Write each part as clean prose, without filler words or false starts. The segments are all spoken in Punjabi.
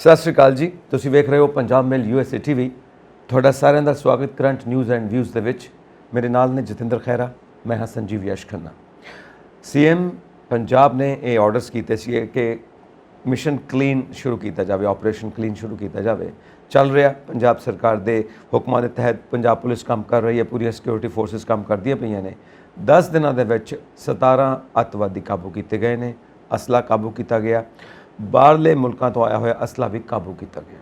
ਸਤਿ ਸ਼੍ਰੀ ਅਕਾਲ ਜੀ। ਤੁਸੀਂ ਵੇਖ ਰਹੇ ਹੋ ਪੰਜਾਬ ਮੇਲ USA TV। ਤੁਹਾਡਾ ਸਾਰਿਆਂ ਦਾ ਸਵਾਗਤ ਕਰੰਟ ਨਿਊਜ਼ ਐਂਡ ਵਿਊਜ਼ ਦੇ ਵਿੱਚ। ਮੇਰੇ ਨਾਲ ਨੇ ਜਤਿੰਦਰ ਖੈਰਾ, ਮੈਂ ਹਾਂ ਸੰਜੀਵ ਯਸ਼ ਖੰਨਾ। CM ਪੰਜਾਬ ਨੇ ਇਹ ਆਰਡਰਸ ਕੀਤੇ ਸੀ ਕਿ ਮਿਸ਼ਨ ਕਲੀਨ ਸ਼ੁਰੂ ਕੀਤਾ ਜਾਵੇ, ਆਪਰੇਸ਼ਨ ਕਲੀਨ ਸ਼ੁਰੂ ਕੀਤਾ ਜਾਵੇ। ਚੱਲ ਰਿਹਾ ਪੰਜਾਬ ਸਰਕਾਰ ਦੇ ਹੁਕਮਾਂ ਦੇ ਤਹਿਤ ਪੰਜਾਬ ਪੁਲਿਸ ਕੰਮ ਕਰ ਰਹੀ ਹੈ, ਪੂਰੀਆਂ ਸਿਕਿਉਰਿਟੀ ਫੋਰਸਿਸ ਕੰਮ ਕਰਦੀਆਂ ਪਈਆਂ ਨੇ। 10 ਦਿਨਾਂ ਦੇ ਵਿੱਚ 17 ਅੱਤਵਾਦੀ ਕਾਬੂ ਕੀਤੇ ਗਏ ਨੇ, ਅਸਲਾ ਕਾਬੂ ਕੀਤਾ ਗਿਆ, ਬਾਹਰਲੇ ਮੁਲਕਾਂ ਤੋਂ ਆਇਆ ਹੋਇਆ ਅਸਲਾ ਵੀ ਕਾਬੂ ਕੀਤਾ ਗਿਆ।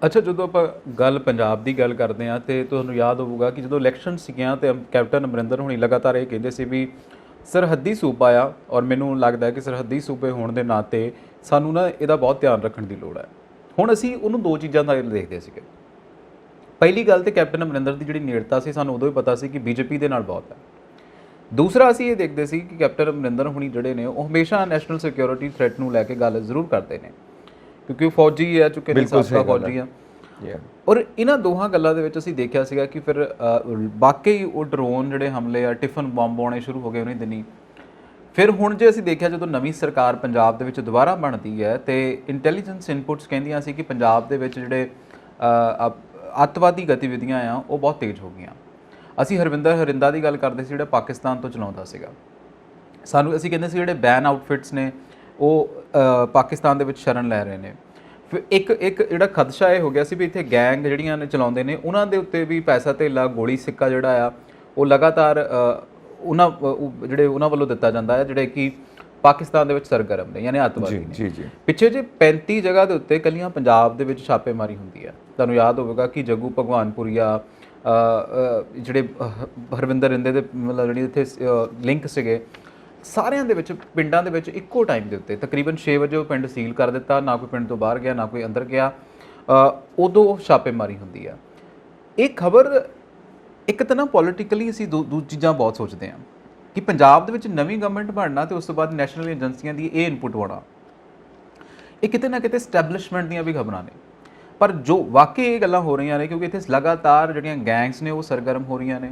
ਅੱਛਾ, ਜਦੋਂ ਆਪਾਂ ਪੰਜਾਬ ਦੀ ਗੱਲ ਕਰਦੇ ਹਾਂ ਤੇ ਤੁਹਾਨੂੰ ਯਾਦ ਹੋਊਗਾ ਕਿ ਜਦੋਂ ਇਲੈਕਸ਼ਨ ਸੀਗੀਆਂ ਤੇ ਕੈਪਟਨ ਅਮਰਿੰਦਰ ਹੁਣੀ ਲਗਾਤਾਰ ਇਹ ਕਹਿੰਦੇ ਸੀ ਵੀ ਸਰਹੱਦੀ ਸੂਬਾ ਆ, ਔਰ ਮੈਨੂੰ ਲੱਗਦਾ ਕਿ ਸਰਹੱਦੀ ਸੂਬੇ ਹੋਣ ਦੇ ਨਾਤੇ ਸਾਨੂੰ ਨਾ ਇਹਦਾ ਬਹੁਤ ਧਿਆਨ ਰੱਖਣ ਦੀ ਲੋੜ ਹੈ। ਹੁਣ ਅਸੀਂ ਉਹਨੂੰ ਦੋ ਚੀਜ਼ਾਂ ਦਾ ਦੇਖਦੇ ਸੀਗੇ। ਪਹਿਲੀ ਗੱਲ ਤੇ ਕੈਪਟਨ ਅਮਰਿੰਦਰ ਦੀ ਜਿਹੜੀ ਨੇੜਤਾ ਸੀ, ਸਾਨੂੰ ਉਦੋਂ ਹੀ ਪਤਾ ਸੀ ਕਿ BJP ਦੇ ਨਾਲ ਬਹੁਤ ਹੈ। ਦੂਸਰਾ ਅਸੀਂ ਇਹ ਦੇਖਦੇ ਸੀ ਕਿ ਕੈਪਟਨ ਅਮਰਿੰਦਰ ਹੁਣੀ ਜਿਹੜੇ ਨੇ ਉਹ ਹਮੇਸ਼ਾ ਨੈਸ਼ਨਲ ਸਿਕਿਉਰਿਟੀ ਥ੍ਰੈਟ ਨੂੰ ਲੈ ਕੇ ਗੱਲ ਜ਼ਰੂਰ ਕਰਦੇ ਨੇ, ਕਿਉਂਕਿ ਉਹ ਫੌਜੀ ਆ ਚੁੱਕੇ ਨੇ, ਸਾਬਕਾ ਫੌਜੀ ਆ। ਔਰ ਇਹਨਾਂ ਦੋਹਾਂ ਗੱਲਾਂ ਦੇ ਵਿੱਚ ਅਸੀਂ ਦੇਖਿਆ ਸੀਗਾ ਕਿ ਫਿਰ ਵਾਕਈ ਉਹ ਡਰੋਨ ਜਿਹੜੇ ਹਮਲੇ ਆ, ਟਿਫਨ ਬੰਬ ਆਉਣੇ ਸ਼ੁਰੂ ਹੋ ਗਏ ਉਹਨੇ ਦਿਨੀ। ਫਿਰ ਹੁਣ ਜੇ ਅਸੀਂ ਦੇਖਿਆ, ਜਦੋਂ ਨਵੀਂ ਸਰਕਾਰ ਪੰਜਾਬ ਦੇ ਵਿੱਚ ਦੁਬਾਰਾ ਬਣਦੀ ਹੈ ਤੇ ਇੰਟੈਲੀਜੈਂਸ ਇਨਪੁਟਸ ਕਹਿੰਦੀਆਂ ਸੀ ਕਿ ਪੰਜਾਬ ਦੇ ਵਿੱਚ ਜਿਹੜੇ ਅੱਤਵਾਦੀ ਗਤੀਵਿਧੀਆਂ ਆ ਉਹ ਬਹੁਤ ਤੇਜ਼ ਹੋ ਗਈਆਂ। ਅਸੀਂ ਹਰਵਿੰਦਰ ਹਰਿੰਦਾ ਦੀ ਗੱਲ ਕਰਦੇ ਸੀ, ਜਿਹੜਾ ਪਾਕਿਸਤਾਨ ਤੋਂ ਚਲਾਉਂਦਾ ਸੀਗਾ। ਅਸੀਂ ਕਹਿੰਦੇ ਸੀ ਜਿਹੜੇ ਬੈਨ ਆਊਟਫਿਟਸ ਨੇ ਉਹ ਪਾਕਿਸਤਾਨ ਦੇ ਵਿੱਚ ਸ਼ਰਨ ਲੈ ਰਹੇ ਨੇ। ਫਿਰ ਇੱਕ ਜਿਹੜਾ ਖਦਸ਼ਾ ਇਹ ਹੋ ਗਿਆ ਸੀ ਵੀ ਇੱਥੇ ਗੈਂਗ ਜਿਹੜੀਆਂ ਨੇ ਚਲਾਉਂਦੇ ਨੇ, ਉਹਨਾਂ ਦੇ ਉੱਤੇ ਵੀ ਪੈਸਾ ਧੇਲਾ, ਗੋਲੀ ਸਿੱਕਾ ਜਿਹੜਾ ਆ ਉਹ ਲਗਾਤਾਰ ਉਹਨਾਂ ਵੱਲੋਂ ਦਿੱਤਾ ਜਾਂਦਾ ਹੈ, ਜਿਹੜੇ ਕਿ ਪਾਕਿਸਤਾਨ ਦੇ ਵਿੱਚ ਸਰਗਰਮ ਨੇ, ਯਾਨੀ ਅੱਤਵਾਦੀ ਨੇ। ਪਿੱਛੇ ਜੇ 35 ਜਗ੍ਹਾ ਦੇ ਉੱਤੇ ਕੱਲੀਆਂ ਪੰਜਾਬ ਦੇ ਵਿੱਚ ਛਾਪੇਮਾਰੀ ਹੁੰਦੀ ਹੈ। ਤੁਹਾਨੂੰ ਯਾਦ ਹੋਵੇਗਾ ਕਿ ਜੱਗੂ ਭਗਵਾਨਪੁਰੀਆ, ਜਿਹੜੇ ਹਰਵਿੰਦਰ ਰਿੰਦੇ ਦੇ ਮਤਲਬ ਜਿਹੜੀ ਇੱਥੇ ਲਿੰਕ ਸੀਗੇ, ਸਾਰਿਆਂ ਦੇ ਵਿੱਚ ਪਿੰਡਾਂ ਦੇ ਵਿੱਚ ਇੱਕੋ ਟਾਈਮ ਦੇ ਉੱਤੇ ਤਕਰੀਬਨ 6 ਵਜੇ ਉਹ ਪਿੰਡ ਸੀਲ ਕਰ ਦਿੱਤਾ। ਨਾ ਕੋਈ ਪਿੰਡ ਤੋਂ ਬਾਹਰ ਗਿਆ, ਨਾ ਕੋਈ ਅੰਦਰ ਗਿਆ। ਉਦੋਂ ਛਾਪੇਮਾਰੀ ਹੁੰਦੀ ਆ। ਇਹ ਖਬਰ ਇੱਕ ਤਾਂ ਨਾ ਪੋਲੀਟੀਕਲੀ ਅਸੀਂ ਦੋ ਚੀਜ਼ਾਂ ਬਹੁਤ ਸੋਚਦੇ ਹਾਂ ਕਿ ਪੰਜਾਬ ਦੇ ਵਿੱਚ ਨਵੀਂ ਗਵਰਨਮੈਂਟ ਬਣਨਾ ਤੇ ਉਸ ਤੋਂ ਬਾਅਦ ਨੈਸ਼ਨਲ ਏਜੰਸੀਆਂ ਦੀ ਇਹ ਇਨਪੁਟ ਹੋਣਾ, ਇਹ ਕਿਤੇ ਨਾ ਕਿਤੇ ਸਟੈਬਲਿਸ਼ਮੈਂਟ ਦੀਆਂ ਵੀ ਖਬਰਾਂ ਨੇ। ਪਰ ਜੋ ਵਾਕਈ ਇਹ ਗੱਲਾਂ ਹੋ ਰਹੀਆਂ ਨੇ, ਕਿਉਂਕਿ ਇੱਥੇ ਲਗਾਤਾਰ ਜਿਹੜੀਆਂ ਗੈਂਗਸ ਨੇ ਉਹ ਸਰਗਰਮ ਹੋ ਰਹੀਆਂ ਨੇ,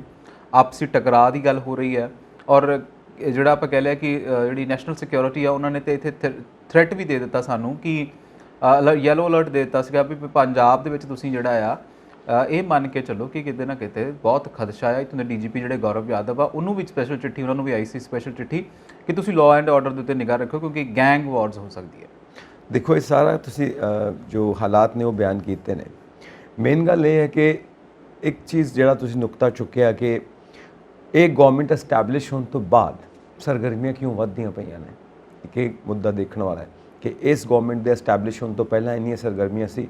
ਆਪਸੀ ਟਕਰਾਅ ਦੀ ਗੱਲ ਹੋ ਰਹੀ ਹੈ। ਔਰ ਜਿਹੜਾ ਆਪਾਂ ਕਹਿ ਲਿਆ ਕਿ ਜਿਹੜੀ ਨੈਸ਼ਨਲ ਸਿਕਿਉਰਿਟੀ ਆ, ਉਹਨਾਂ ਨੇ ਤੇ ਇੱਥੇ ਥ੍ਰੈਟ ਵੀ ਦੇ ਦਿੱਤਾ ਸਾਨੂੰ ਕਿ ਯੈਲੋ ਅਲਰਟ ਦੇ ਦਿੱਤਾ ਸੀਗਾ ਵੀ ਪੰਜਾਬ ਦੇ ਵਿੱਚ ਤੁਸੀਂ ਜਿਹੜਾ ਆ ਇਹ ਮੰਨ ਕੇ ਚੱਲੋ ਕਿ ਕਿਤੇ ਨਾ ਕਿਤੇ ਬਹੁਤ ਖਦਸ਼ਾ ਆ। ਇੱਥੋਂ ਦੇ DGP ਜਿਹੜੇ ਗੌਰਵ ਯਾਦਵ ਆ, ਉਹਨੂੰ ਵੀ ਸਪੈਸ਼ਲ ਚਿੱਠੀ, ਉਹਨਾਂ ਨੂੰ ਵੀ ਆਈ ਸੀ ਸਪੈਸ਼ਲ ਚਿੱਠੀ ਕਿ ਤੁਸੀਂ ਲਾਅ ਐਂਡ ਆਰਡਰ ਦੇ ਉੱਤੇ ਨਿਗਾਹ ਰੱਖੋ, ਕਿਉਂਕਿ ਗੈਂਗ ਵਾਰਸ ਹੋ ਸਕਦੀ ਹੈ। ਦੇਖੋ, ਇਹ ਸਾਰਾ ਤੁਸੀਂ ਜੋ ਹਾਲਾਤ ਨੇ ਉਹ ਬਿਆਨ ਕੀਤੇ ਨੇ। ਮੇਨ ਗੱਲ ਇਹ ਹੈ ਕਿ ਇੱਕ ਚੀਜ਼ ਜਿਹੜਾ ਤੁਸੀਂ ਨੁਕਤਾ ਚੁੱਕਿਆ ਕਿ ਇਹ ਗਵਰਨਮੈਂਟ ਐਸਟੈਬਲਿਸ਼ ਹੋਣ ਤੋਂ ਬਾਅਦ ਸਰਗਰਮੀਆਂ ਕਿਉਂ ਵੱਧਦੀਆਂ ਪਈਆਂ ਨੇ। ਇੱਕ ਮੁੱਦਾ ਦੇਖਣ ਵਾਲਾ ਹੈ ਕਿ ਇਸ ਗਵਰਨਮੈਂਟ ਦੇ ਐਸਟੈਬਲਿਸ਼ ਹੋਣ ਤੋਂ ਪਹਿਲਾਂ ਇੰਨੀਆਂ ਸਰਗਰਮੀਆਂ ਸੀ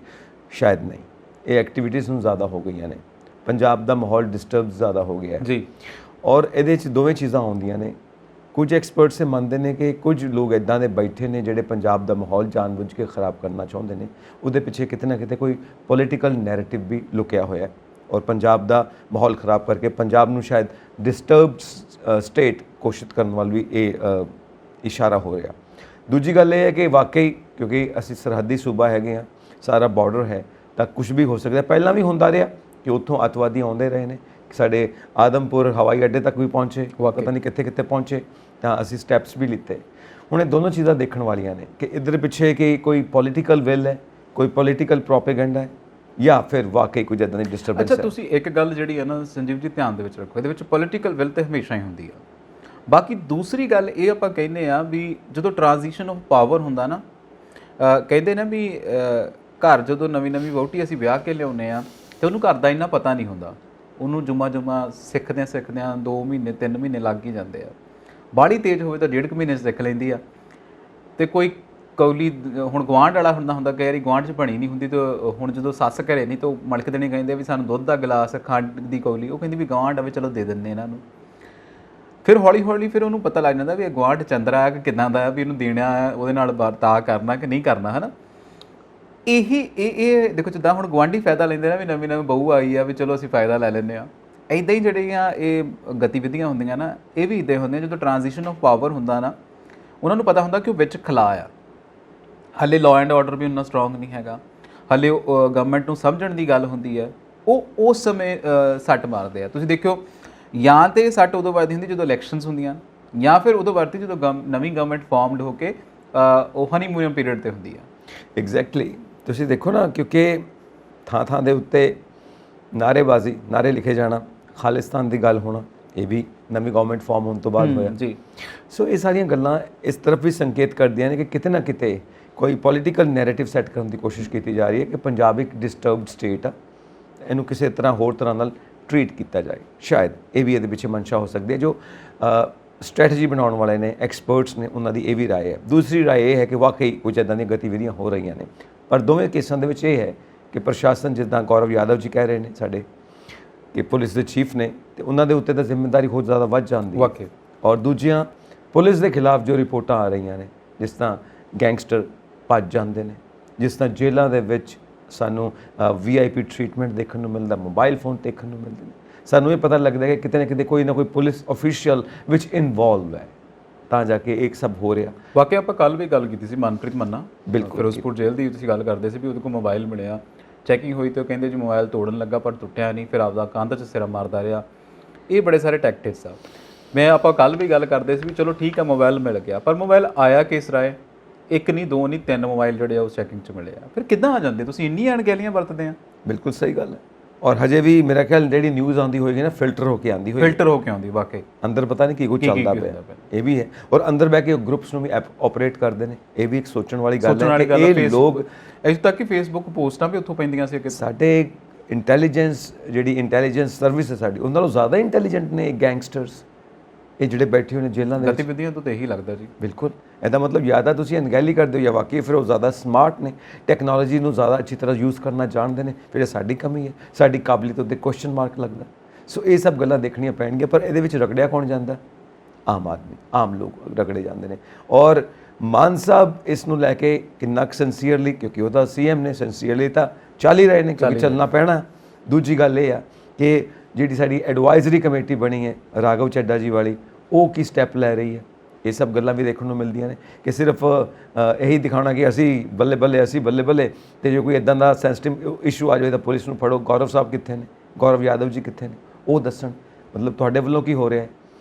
ਸ਼ਾਇਦ ਨਹੀਂ। ਇਹ ਐਕਟੀਵਿਟੀਜ਼ ਹੁਣ ਜ਼ਿਆਦਾ ਹੋ ਗਈਆਂ ਨੇ, ਪੰਜਾਬ ਦਾ ਮਾਹੌਲ ਡਿਸਟਰਬ ਜ਼ਿਆਦਾ ਹੋ ਗਿਆ ਜੀ। ਔਰ ਇਹਦੇ 'ਚ ਦੋਵੇਂ ਚੀਜ਼ਾਂ ਆਉਂਦੀਆਂ ਨੇ। ਕੁਝ ਐਕਸਪਰਟਸ ਇਹ ਮੰਨਦੇ ਨੇ ਕਿ ਕੁਝ ਲੋਕ ਇੱਦਾਂ ਦੇ ਬੈਠੇ ਨੇ ਜਿਹੜੇ ਪੰਜਾਬ ਦਾ ਮਾਹੌਲ ਜਾਣਬੁੱਝ ਕੇ ਖਰਾਬ ਕਰਨਾ ਚਾਹੁੰਦੇ ਨੇ। ਉਹਦੇ ਪਿੱਛੇ ਕਿਤੇ ਨਾ ਕਿਤੇ ਕੋਈ ਪੋਲੀਟੀਕਲ ਨੈਰੇਟਿਵ ਵੀ ਲੁਕਿਆ ਹੋਇਆ ਔਰ ਪੰਜਾਬ ਦਾ ਮਾਹੌਲ ਖਰਾਬ ਕਰਕੇ ਪੰਜਾਬ ਨੂੰ ਸ਼ਾਇਦ ਡਿਸਟਰਬਡ ਸਟੇਟ ਘੋਸ਼ਿਤ ਕਰਨ ਵੱਲ ਵੀ ਇਹ ਇਸ਼ਾਰਾ ਹੋ ਰਿਹਾ। ਦੂਜੀ ਗੱਲ ਇਹ ਹੈ ਕਿ ਵਾਕਈ ਕਿਉਂਕਿ ਅਸੀਂ ਸਰਹੱਦੀ ਸੂਬਾ ਹੈਗੇ ਹਾਂ, ਸਾਰਾ ਬਾਰਡਰ ਹੈ, ਤਾਂ ਕੁਝ ਵੀ ਹੋ ਸਕਦਾ। ਪਹਿਲਾਂ ਵੀ ਹੁੰਦਾ ਰਿਹਾ ਕਿ ਉੱਥੋਂ ਅੱਤਵਾਦੀ ਆਉਂਦੇ ਰਹੇ ਨੇ, ਸਾਡੇ ਆਦਮਪੁਰ ਹਵਾਈ ਅੱਡੇ ਤੱਕ ਵੀ ਪਹੁੰਚੇ, ਪਤਾ ਨਹੀਂ ਕਿੱਥੇ ਕਿੱਥੇ ਪਹੁੰਚੇ, ਤਾਂ ਅਸੀਂ ਸਟੈਪਸ ਵੀ ਲਿੱਤੇ। ਹੁਣ ਇਹ ਦੋਨੋਂ ਚੀਜ਼ਾਂ ਦੇਖਣ ਵਾਲੀਆਂ ਨੇ ਕਿ ਇੱਧਰ ਪਿੱਛੇ ਕਿ ਕੋਈ ਪੋਲੀਟੀਕਲ ਵਿਲ ਹੈ, ਕੋਈ ਪੋਲੀਟੀਕਲ ਪ੍ਰੋਪੇਗੈਂਡਾ ਹੈ, ਜਾਂ ਫਿਰ ਵਾਕਈ ਕੁਝ ਇੱਦਾਂ ਦੀ ਡਿਸਟਰਬੈਂਸ ਹੈ। ਅੱਛਾ, ਤੁਸੀਂ ਇੱਕ ਗੱਲ ਜਿਹੜੀ ਹੈ ਨਾ ਸੰਜੀਵ ਜੀ ਧਿਆਨ ਦੇ ਵਿੱਚ ਰੱਖੋ, ਇਹਦੇ ਵਿੱਚ ਪੋਲੀਟੀਕਲ ਵਿਲ ਤਾਂ ਹਮੇਸ਼ਾ ਹੀ ਹੁੰਦੀ ਆ। ਬਾਕੀ ਦੂਸਰੀ ਗੱਲ ਇਹ ਆਪਾਂ ਕਹਿੰਦੇ ਆ ਵੀ ਜਦੋਂ ਟ੍ਰਾਂਜੀਸ਼ਨ ਆਫ ਪਾਵਰ ਹੁੰਦਾ ਨਾ, ਕਹਿੰਦੇ ਨਾ ਵੀ ਘਰ ਜਦੋਂ ਨਵੀਂ ਵਹੁਟੀ ਅਸੀਂ ਵਿਆਹ ਕੇ ਲਿਆਉਂਦੇ ਆ ਤੇ ਉਹਨੂੰ ਘਰ ਦਾ ਇੰਨਾ ਪਤਾ ਨਹੀਂ ਹੁੰਦਾ। ਉਹਨੂੰ ਜੁਮਾ ਸਿੱਖਦਿਆਂ 2 ਮਹੀਨੇ 3 ਮਹੀਨੇ ਲੱਗ ਹੀ ਜਾਂਦੇ ਆ। ਬਾਹਲੀ ਤੇਜ਼ ਹੋਵੇ ਤਾਂ 1.5 ਮਹੀਨੇ 'ਚ ਸਿੱਖ ਲੈਂਦੀ ਆ। ਤੇ ਕੋਈ ਕੌਲੀ ਹੁਣ ਗੁਆਂਢ ਵਾਲਾ ਹੁੰਦਾ ਕਈ ਵਾਰੀ ਗੁਆਂਢ 'ਚ ਬਣੀ ਨਹੀਂ ਹੁੰਦੀ, ਤੇ ਹੁਣ ਜਦੋਂ ਸੱਸ ਘਰੇ ਨਹੀਂ ਤਾਂ ਉਹ ਮਲਕ ਦੇਣੇ ਕਹਿੰਦੇ ਵੀ ਸਾਨੂੰ ਦੁੱਧ ਦਾ ਗਲਾਸ, ਖੰਡ ਦੀ ਕੌਲੀ, ਉਹ ਕਹਿੰਦੀ ਵੀ ਗੁਆਂਢ ਆਵੇ ਚਲੋ ਦੇ ਦਿੰਦੇ ਇਹਨਾਂ ਨੂੰ। ਫਿਰ ਹੌਲੀ ਫਿਰ ਉਹਨੂੰ ਪਤਾ ਲੱਗ ਜਾਂਦਾ ਵੀ ਇਹ ਗੁਆਂਢ ਚੰਦਰਾ ਹੈ ਕਿ ਕਿੱਦਾਂ ਦਾ, ਵੀ ਇਹਨੂੰ ਦੇਣਾ ਹੈ, ਉਹਦੇ ਨਾਲ ਵਰਤਾਅ ਕਰਨਾ ਕਿ ਨਹੀਂ ਕਰਨਾ, ਹੈ ਨਾ। ਇਹ ਦੇਖੋ, ਜਿੱਦਾਂ ਹੁਣ ਗੁਆਂਢੀ ਫਾਇਦਾ ਲੈਂਦੇ ਨਾ ਵੀ ਨਵੀਂ ਬਹੂ ਆਈ ਆ ਵੀ ਚਲੋ ਅਸੀਂ ਫਾਇਦਾ ਲੈ ਲੈਂਦੇ ਹਾਂ। ਇੱਦਾਂ ਹੀ ਜਿਹੜੀਆਂ ਇਹ ਗਤੀਵਿਧੀਆਂ ਹੁੰਦੀਆਂ ਨਾ, ਇਹ ਵੀ ਇੱਦਾਂ ਹੁੰਦੀਆਂ। ਜਦੋਂ ਟ੍ਰਾਂਜੀਸ਼ਨ ਆਫ ਪਾਵਰ ਹੁੰਦਾ ਨਾ, ਉਹਨਾਂ ਨੂੰ ਪਤਾ ਹੁੰਦਾ ਕਿ ਉਹ ਵਿੱਚ ਖਲਾ ਆ, ਹਾਲੇ ਲਾਅ ਐਂਡ ਆਰਡਰ ਵੀ ਉਨਾ ਸਟਰੋਂਗ ਨਹੀਂ ਹੈਗਾ, ਹਾਲੇ ਗਵਰਨਮੈਂਟ ਨੂੰ ਸਮਝਣ ਦੀ ਗੱਲ ਹੁੰਦੀ ਹੈ। ਉਹ ਉਸ ਸਮੇਂ ਸੱਟ ਮਾਰਦੇ ਆ। ਤੁਸੀਂ ਦੇਖਿਓ, ਜਾਂ ਤਾਂ ਸੱਟ ਉਦੋਂ ਵੱਜਦੀ ਹੁੰਦੀ ਜਦੋਂ ਇਲੈਕਸ਼ਨਸ ਹੁੰਦੀਆਂ, ਜਾਂ ਫਿਰ ਉਦੋਂ ਵੱਜਦੀ ਜਦੋਂ ਨਵੀਂ ਗਵਰਨਮੈਂਟ ਫਾਰਮਡ ਹੋ ਕੇ ਉਹ ਹਨੀਮੂਨ ਪੀਰੀਅਡ 'ਤੇ ਹੁੰਦੀ ਆ। ਐਗਜ਼ੈਕਟਲੀ। ਤੁਸੀਂ ਦੇਖੋ ਨਾ, ਕਿਉਂਕਿ ਥਾਂ ਥਾਂ ਦੇ ਉੱਤੇ ਨਾਅਰੇਬਾਜ਼ੀ, ਨਾਅਰੇ ਲਿਖੇ ਜਾਣਾ, ਖਾਲਿਸਤਾਨ ਦੀ ਗੱਲ ਹੋਣਾ, ਇਹ ਵੀ ਨਵੀਂ ਗਵਰਨਮੈਂਟ ਫਾਰਮ ਹੋਣ ਤੋਂ ਬਾਅਦ ਹੋਇਆ ਜੀ। ਸੋ ਇਹ ਸਾਰੀਆਂ ਗੱਲਾਂ ਇਸ ਤਰਫ ਵੀ ਸੰਕੇਤ ਕਰਦੀਆਂ ਨੇ ਕਿ ਕਿਤੇ ਨਾ ਕਿਤੇ ਕੋਈ ਪੋਲੀਟੀਕਲ ਨੈਰੇਟਿਵ ਸੈੱਟ ਕਰਨ ਦੀ ਕੋਸ਼ਿਸ਼ ਕੀਤੀ ਜਾ ਰਹੀ ਹੈ ਕਿ ਪੰਜਾਬ ਇੱਕ ਡਿਸਟਰਬਡ ਸਟੇਟ ਆ, ਇਹਨੂੰ ਕਿਸੇ ਤਰ੍ਹਾਂ ਹੋਰ ਤਰ੍ਹਾਂ ਨਾਲ ਟਰੀਟ ਕੀਤਾ ਜਾਏ। ਸ਼ਾਇਦ ਇਹ ਵੀ ਇਹਦੇ ਪਿੱਛੇ ਮਨਸ਼ਾ ਹੋ ਸਕਦੀ ਹੈ। ਜੋ ਸਟ੍ਰੈਟਜੀ ਬਣਾਉਣ ਵਾਲੇ ਨੇ, ਐਕਸਪਰਟਸ ਨੇ, ਉਹਨਾਂ ਦੀ ਇਹ ਵੀ ਰਾਏ ਹੈ। ਦੂਸਰੀ ਰਾਏ ਇਹ ਹੈ ਕਿ ਵਾਕਈ ਕੁਝ ਇੱਦਾਂ ਦੀਆਂ ਗਤੀਵਿਧੀਆਂ ਹੋ ਰਹੀਆਂ ਨੇ, ਪਰ ਦੋਵੇਂ ਕੇਸਾਂ ਦੇ ਵਿੱਚ ਇਹ ਹੈ ਕਿ ਪ੍ਰਸ਼ਾਸਨ, ਜਿੱਦਾਂ ਗੌਰਵ ਯਾਦਵ ਜੀ ਕਹਿ ਰਹੇ ਨੇ ਸਾਡੇ, ਕਿ ਪੁਲਿਸ ਦੇ ਚੀਫ ਨੇ, ਤੇ ਉਹਨਾਂ ਦੇ ਉੱਤੇ ਤਾਂ ਜ਼ਿੰਮੇਵਾਰੀ ਬਹੁਤ ਜ਼ਿਆਦਾ ਵੱਧ ਜਾਂਦੀ ਹੈ ਵਾਕਈ। ਔਰ ਦੂਜੀਆਂ ਪੁਲਿਸ ਦੇ ਖਿਲਾਫ ਜੋ ਰਿਪੋਰਟਾਂ ਆ ਰਹੀਆਂ ਨੇ, ਜਿਸ ਤਰ੍ਹਾਂ ਗੈਂਗਸਟਰ ਭੱਜ ਜਾਂਦੇ ਨੇ, ਜਿਸ ਤਰ੍ਹਾਂ ਜੇਲ੍ਹਾਂ ਦੇ ਵਿੱਚ ਸਾਨੂੰ VIP ਟ੍ਰੀਟਮੈਂਟ ਦੇਖਣ ਨੂੰ ਮਿਲਦਾ, ਮੋਬਾਈਲ ਫੋਨ ਦੇਖਣ ਨੂੰ ਮਿਲਦੇ ਨੇ, ਸਾਨੂੰ ਇਹ ਪਤਾ ਲੱਗਦਾ ਕਿ ਕਿਤੇ ਨਾ ਕਿਤੇ ਕੋਈ ਨਾ ਕੋਈ ਪੁਲਿਸ ਅਫੀਸ਼ੀਅਲ ਵਿੱਚ ਇਨਵੋਲਵ ਹੈ, ਤਾਂ ਜਾ ਕੇ ਇਹ ਸਭ ਹੋ ਰਿਹਾ। ਵਾਕਈ ਆਪਾਂ ਕੱਲ ਵੀ ਗੱਲ ਕੀਤੀ ਸੀ ਮਨਪ੍ਰੀਤ ਮੰਨਾ, ਬਿਲਕੁਲ, ਫਿਰੋਜ਼ਪੁਰ ਜੇਲ੍ਹ ਦੀ ਤੁਸੀਂ ਗੱਲ ਕਰਦੇ ਸੀ ਵੀ ਉਹਦੇ ਕੋਲ ਮੋਬਾਈਲ ਮਿਲਿਆ, ਚੈਕਿੰਗ ਹੋਈ ਤੇ ਉਹ ਕਹਿੰਦੇ ਜੀ ਮੋਬਾਈਲ ਤੋੜਨ ਲੱਗਾ ਪਰ ਟੁੱਟਿਆ ਨਹੀਂ, ਫਿਰ ਆਪਦਾ ਕੰਧ 'ਚ ਸਿਰਾ ਮਾਰਦਾ ਰਿਹਾ। ਇਹ ਬੜੇ ਸਾਰੇ ਟੈਕਟਿਕਸ ਆ। ਆਪਾਂ ਕੱਲ ਵੀ ਗੱਲ ਕਰਦੇ ਸੀ ਵੀ ਚਲੋ ਠੀਕ ਹੈ ਮੋਬਾਈਲ ਮਿਲ ਗਿਆ, ਪਰ ਮੋਬਾਈਲ ਆਇਆ ਕਿਸ ਰਾਏ? ਇੱਕ ਨਹੀਂ, ਦੋ ਨਹੀਂ, 3 ਮੋਬਾਈਲ ਜਿਹੜੇ ਆ ਉਹ ਚੈਕਿੰਗ 'ਚ ਮਿਲੇ ਆ। ਫਿਰ ਕਿੱਦਾਂ ਆ ਜਾਂਦੇ? ਤੁਸੀਂ ਇੰਨੀਆਂ ਅਣਗਹਿਲੀਆਂ ਵਰਤਦੇ ਆ। ਬਿਲਕੁਲ ਸਹੀ ਗੱਲ ਹੈ। ਔਰ ਹਜੇ ਵੀ ਮੇਰਾ ਖਿਆਲ ਜਿਹੜੀ ਨਿਊਜ਼ ਆਉਂਦੀ ਹੋਏਗੀ ਨਾ, ਫਿਲਟਰ ਹੋ ਕੇ ਆਉਂਦੀ ਹੋਏਗੀ, ਫਿਲਟਰ ਹੋ ਕੇ ਆਉਂਦੀ ਵਾਕਈ। ਅੰਦਰ ਪਤਾ ਨਹੀਂ ਕੀ ਕੁਝ ਚੱਲਦਾ ਪਿਆ, ਇਹ ਵੀ ਹੈ। ਔਰ ਅੰਦਰ ਬਹਿ ਕੇ ਗਰੁੱਪਸ ਨੂੰ ਵੀ ਆਪਰੇਟ ਕਰਦੇ ਨੇ, ਇਹ ਵੀ ਇੱਕ ਸੋਚਣ ਵਾਲੀ ਗੱਲ ਹੈ ਕਿ ਇਹ ਲੋਕ, ਇਸ ਤੱਕ ਕਿ ਫੇਸਬੁੱਕ ਪੋਸਟਾਂ ਵੀ ਉੱਥੋਂ ਪੈਂਦੀਆਂ ਸੀ ਕਿ ਸਾਡੇ ਇੰਟੈਲੀਜੈਂਸ, ਜਿਹੜੀ ਇੰਟੈਲੀਜੈਂਸ ਸਰਵਿਸ ਹੈ ਸਾਡੀ, ਉਹਨਾਂ ਨਾਲੋਂ ਜ਼ਿਆਦਾ ਇੰਟੈਲੀਜੈਂਟ ਨੇ ਇਹ ਗੈਂਗਸਟਰਸ, ਇਹ ਜਿਹੜੇ ਬੈਠੇ ਹੋਏ ਨੇ ਜੇਲ੍ਹਾਂ ਦੇ ਵਿੱਚ। ਗਤੀਵਿਧੀਆਂ ਤੋਂ ਤਾਂ ਇਹੀ ਲੱਗਦਾ ਜੀ। ਬਿਲਕੁਲ, ਇਹਦਾ ਮਤਲਬ ਜਾਂ ਤਾਂ ਤੁਸੀਂ ਅਣਗਹਿਲੀ ਕਰਦੇ ਹੋ ਜਾਂ ਵਾਕਈ ਫਿਰ ਉਹ ਜ਼ਿਆਦਾ ਸਮਾਰਟ ਨੇ, ਟੈਕਨੋਲੋਜੀ ਨੂੰ ਜ਼ਿਆਦਾ ਅੱਛੀ ਤਰ੍ਹਾਂ ਯੂਜ਼ ਕਰਨਾ ਜਾਣਦੇ ਨੇ। ਫਿਰ ਇਹ ਸਾਡੀ ਕਮੀ ਹੈ, ਸਾਡੀ ਕਾਬਲੀਅਤ ਉੱਤੇ ਕੁਐਸਚਨ ਮਾਰਕ ਲੱਗਦਾ। ਸੋ ਇਹ ਸਭ ਗੱਲਾਂ ਦੇਖਣੀਆਂ ਪੈਣਗੀਆਂ। ਪਰ ਇਹਦੇ ਵਿੱਚ ਰਗੜਿਆ ਕੌਣ ਜਾਂਦਾ? ਆਮ ਆਦਮੀ, ਆਮ ਲੋਕ ਰਗੜੇ ਜਾਂਦੇ ਨੇ। ਔਰ ਮਾਨ ਸਾਹਿਬ ਇਸ ਨੂੰ ਲੈ ਕੇ ਕਿੰਨਾ ਸਿੰਸੀਅਰਲੀ, ਕਿਉਂਕਿ ਉਹ ਤਾਂ CM ਨੇ, ਸਿੰਸੀਅਰਲੀ ਤਾਂ ਚੱਲ ਹੀ ਰਹੇ ਨੇ, ਕਿਉਂਕਿ ਚੱਲਣਾ ਪੈਣਾ। ਦੂਜੀ ਗੱਲ ਇਹ ਆ ਕਿ ਜਿਹੜੀ ਸਾਡੀ ਐਡਵਾਈਜ਼ਰੀ ਕਮੇਟੀ ਬਣੀ ਹੈ ਰਾਘਵ ਚੱਡਾ ਜੀ ਵਾਲੀ, ਉਹ ਕੀ ਸਟੈਪ ਲੈ ਰਹੀ ਹੈ? ਇਹ ਸਭ ਗੱਲਾਂ ਵੀ ਦੇਖਣ ਨੂੰ ਮਿਲਦੀਆਂ ਨੇ ਕਿ ਸਿਰਫ ਇਹੀ ਦਿਖਾਉਣਾ ਕਿ ਅਸੀਂ ਬੱਲੇ ਬੱਲੇ, ਅਸੀਂ ਬੱਲੇ ਬੱਲੇ, ਤੇ ਜੇ ਕੋਈ ਇਦਾਂ ਦਾ ਸੈਂਸਿਟਿਵ ਇਸ਼ੂ ਆ ਜਾਵੇ ਤਾਂ ਪੁਲਿਸ ਨੂੰ ਫੜੋ। ਗੌਰਵ ਸਾਹਿਬ ਕਿੱਥੇ ਨੇ? ਗੌਰਵ ਯਾਦਵ ਜੀ ਕਿੱਥੇ ਨੇ? ਉਹ ਦੱਸਣ। ਮਤਲਬ ਤੁਹਾਡੇ ਵੱਲੋਂ ਕੀ ਹੋ ਰਿਹਾ ਹੈ?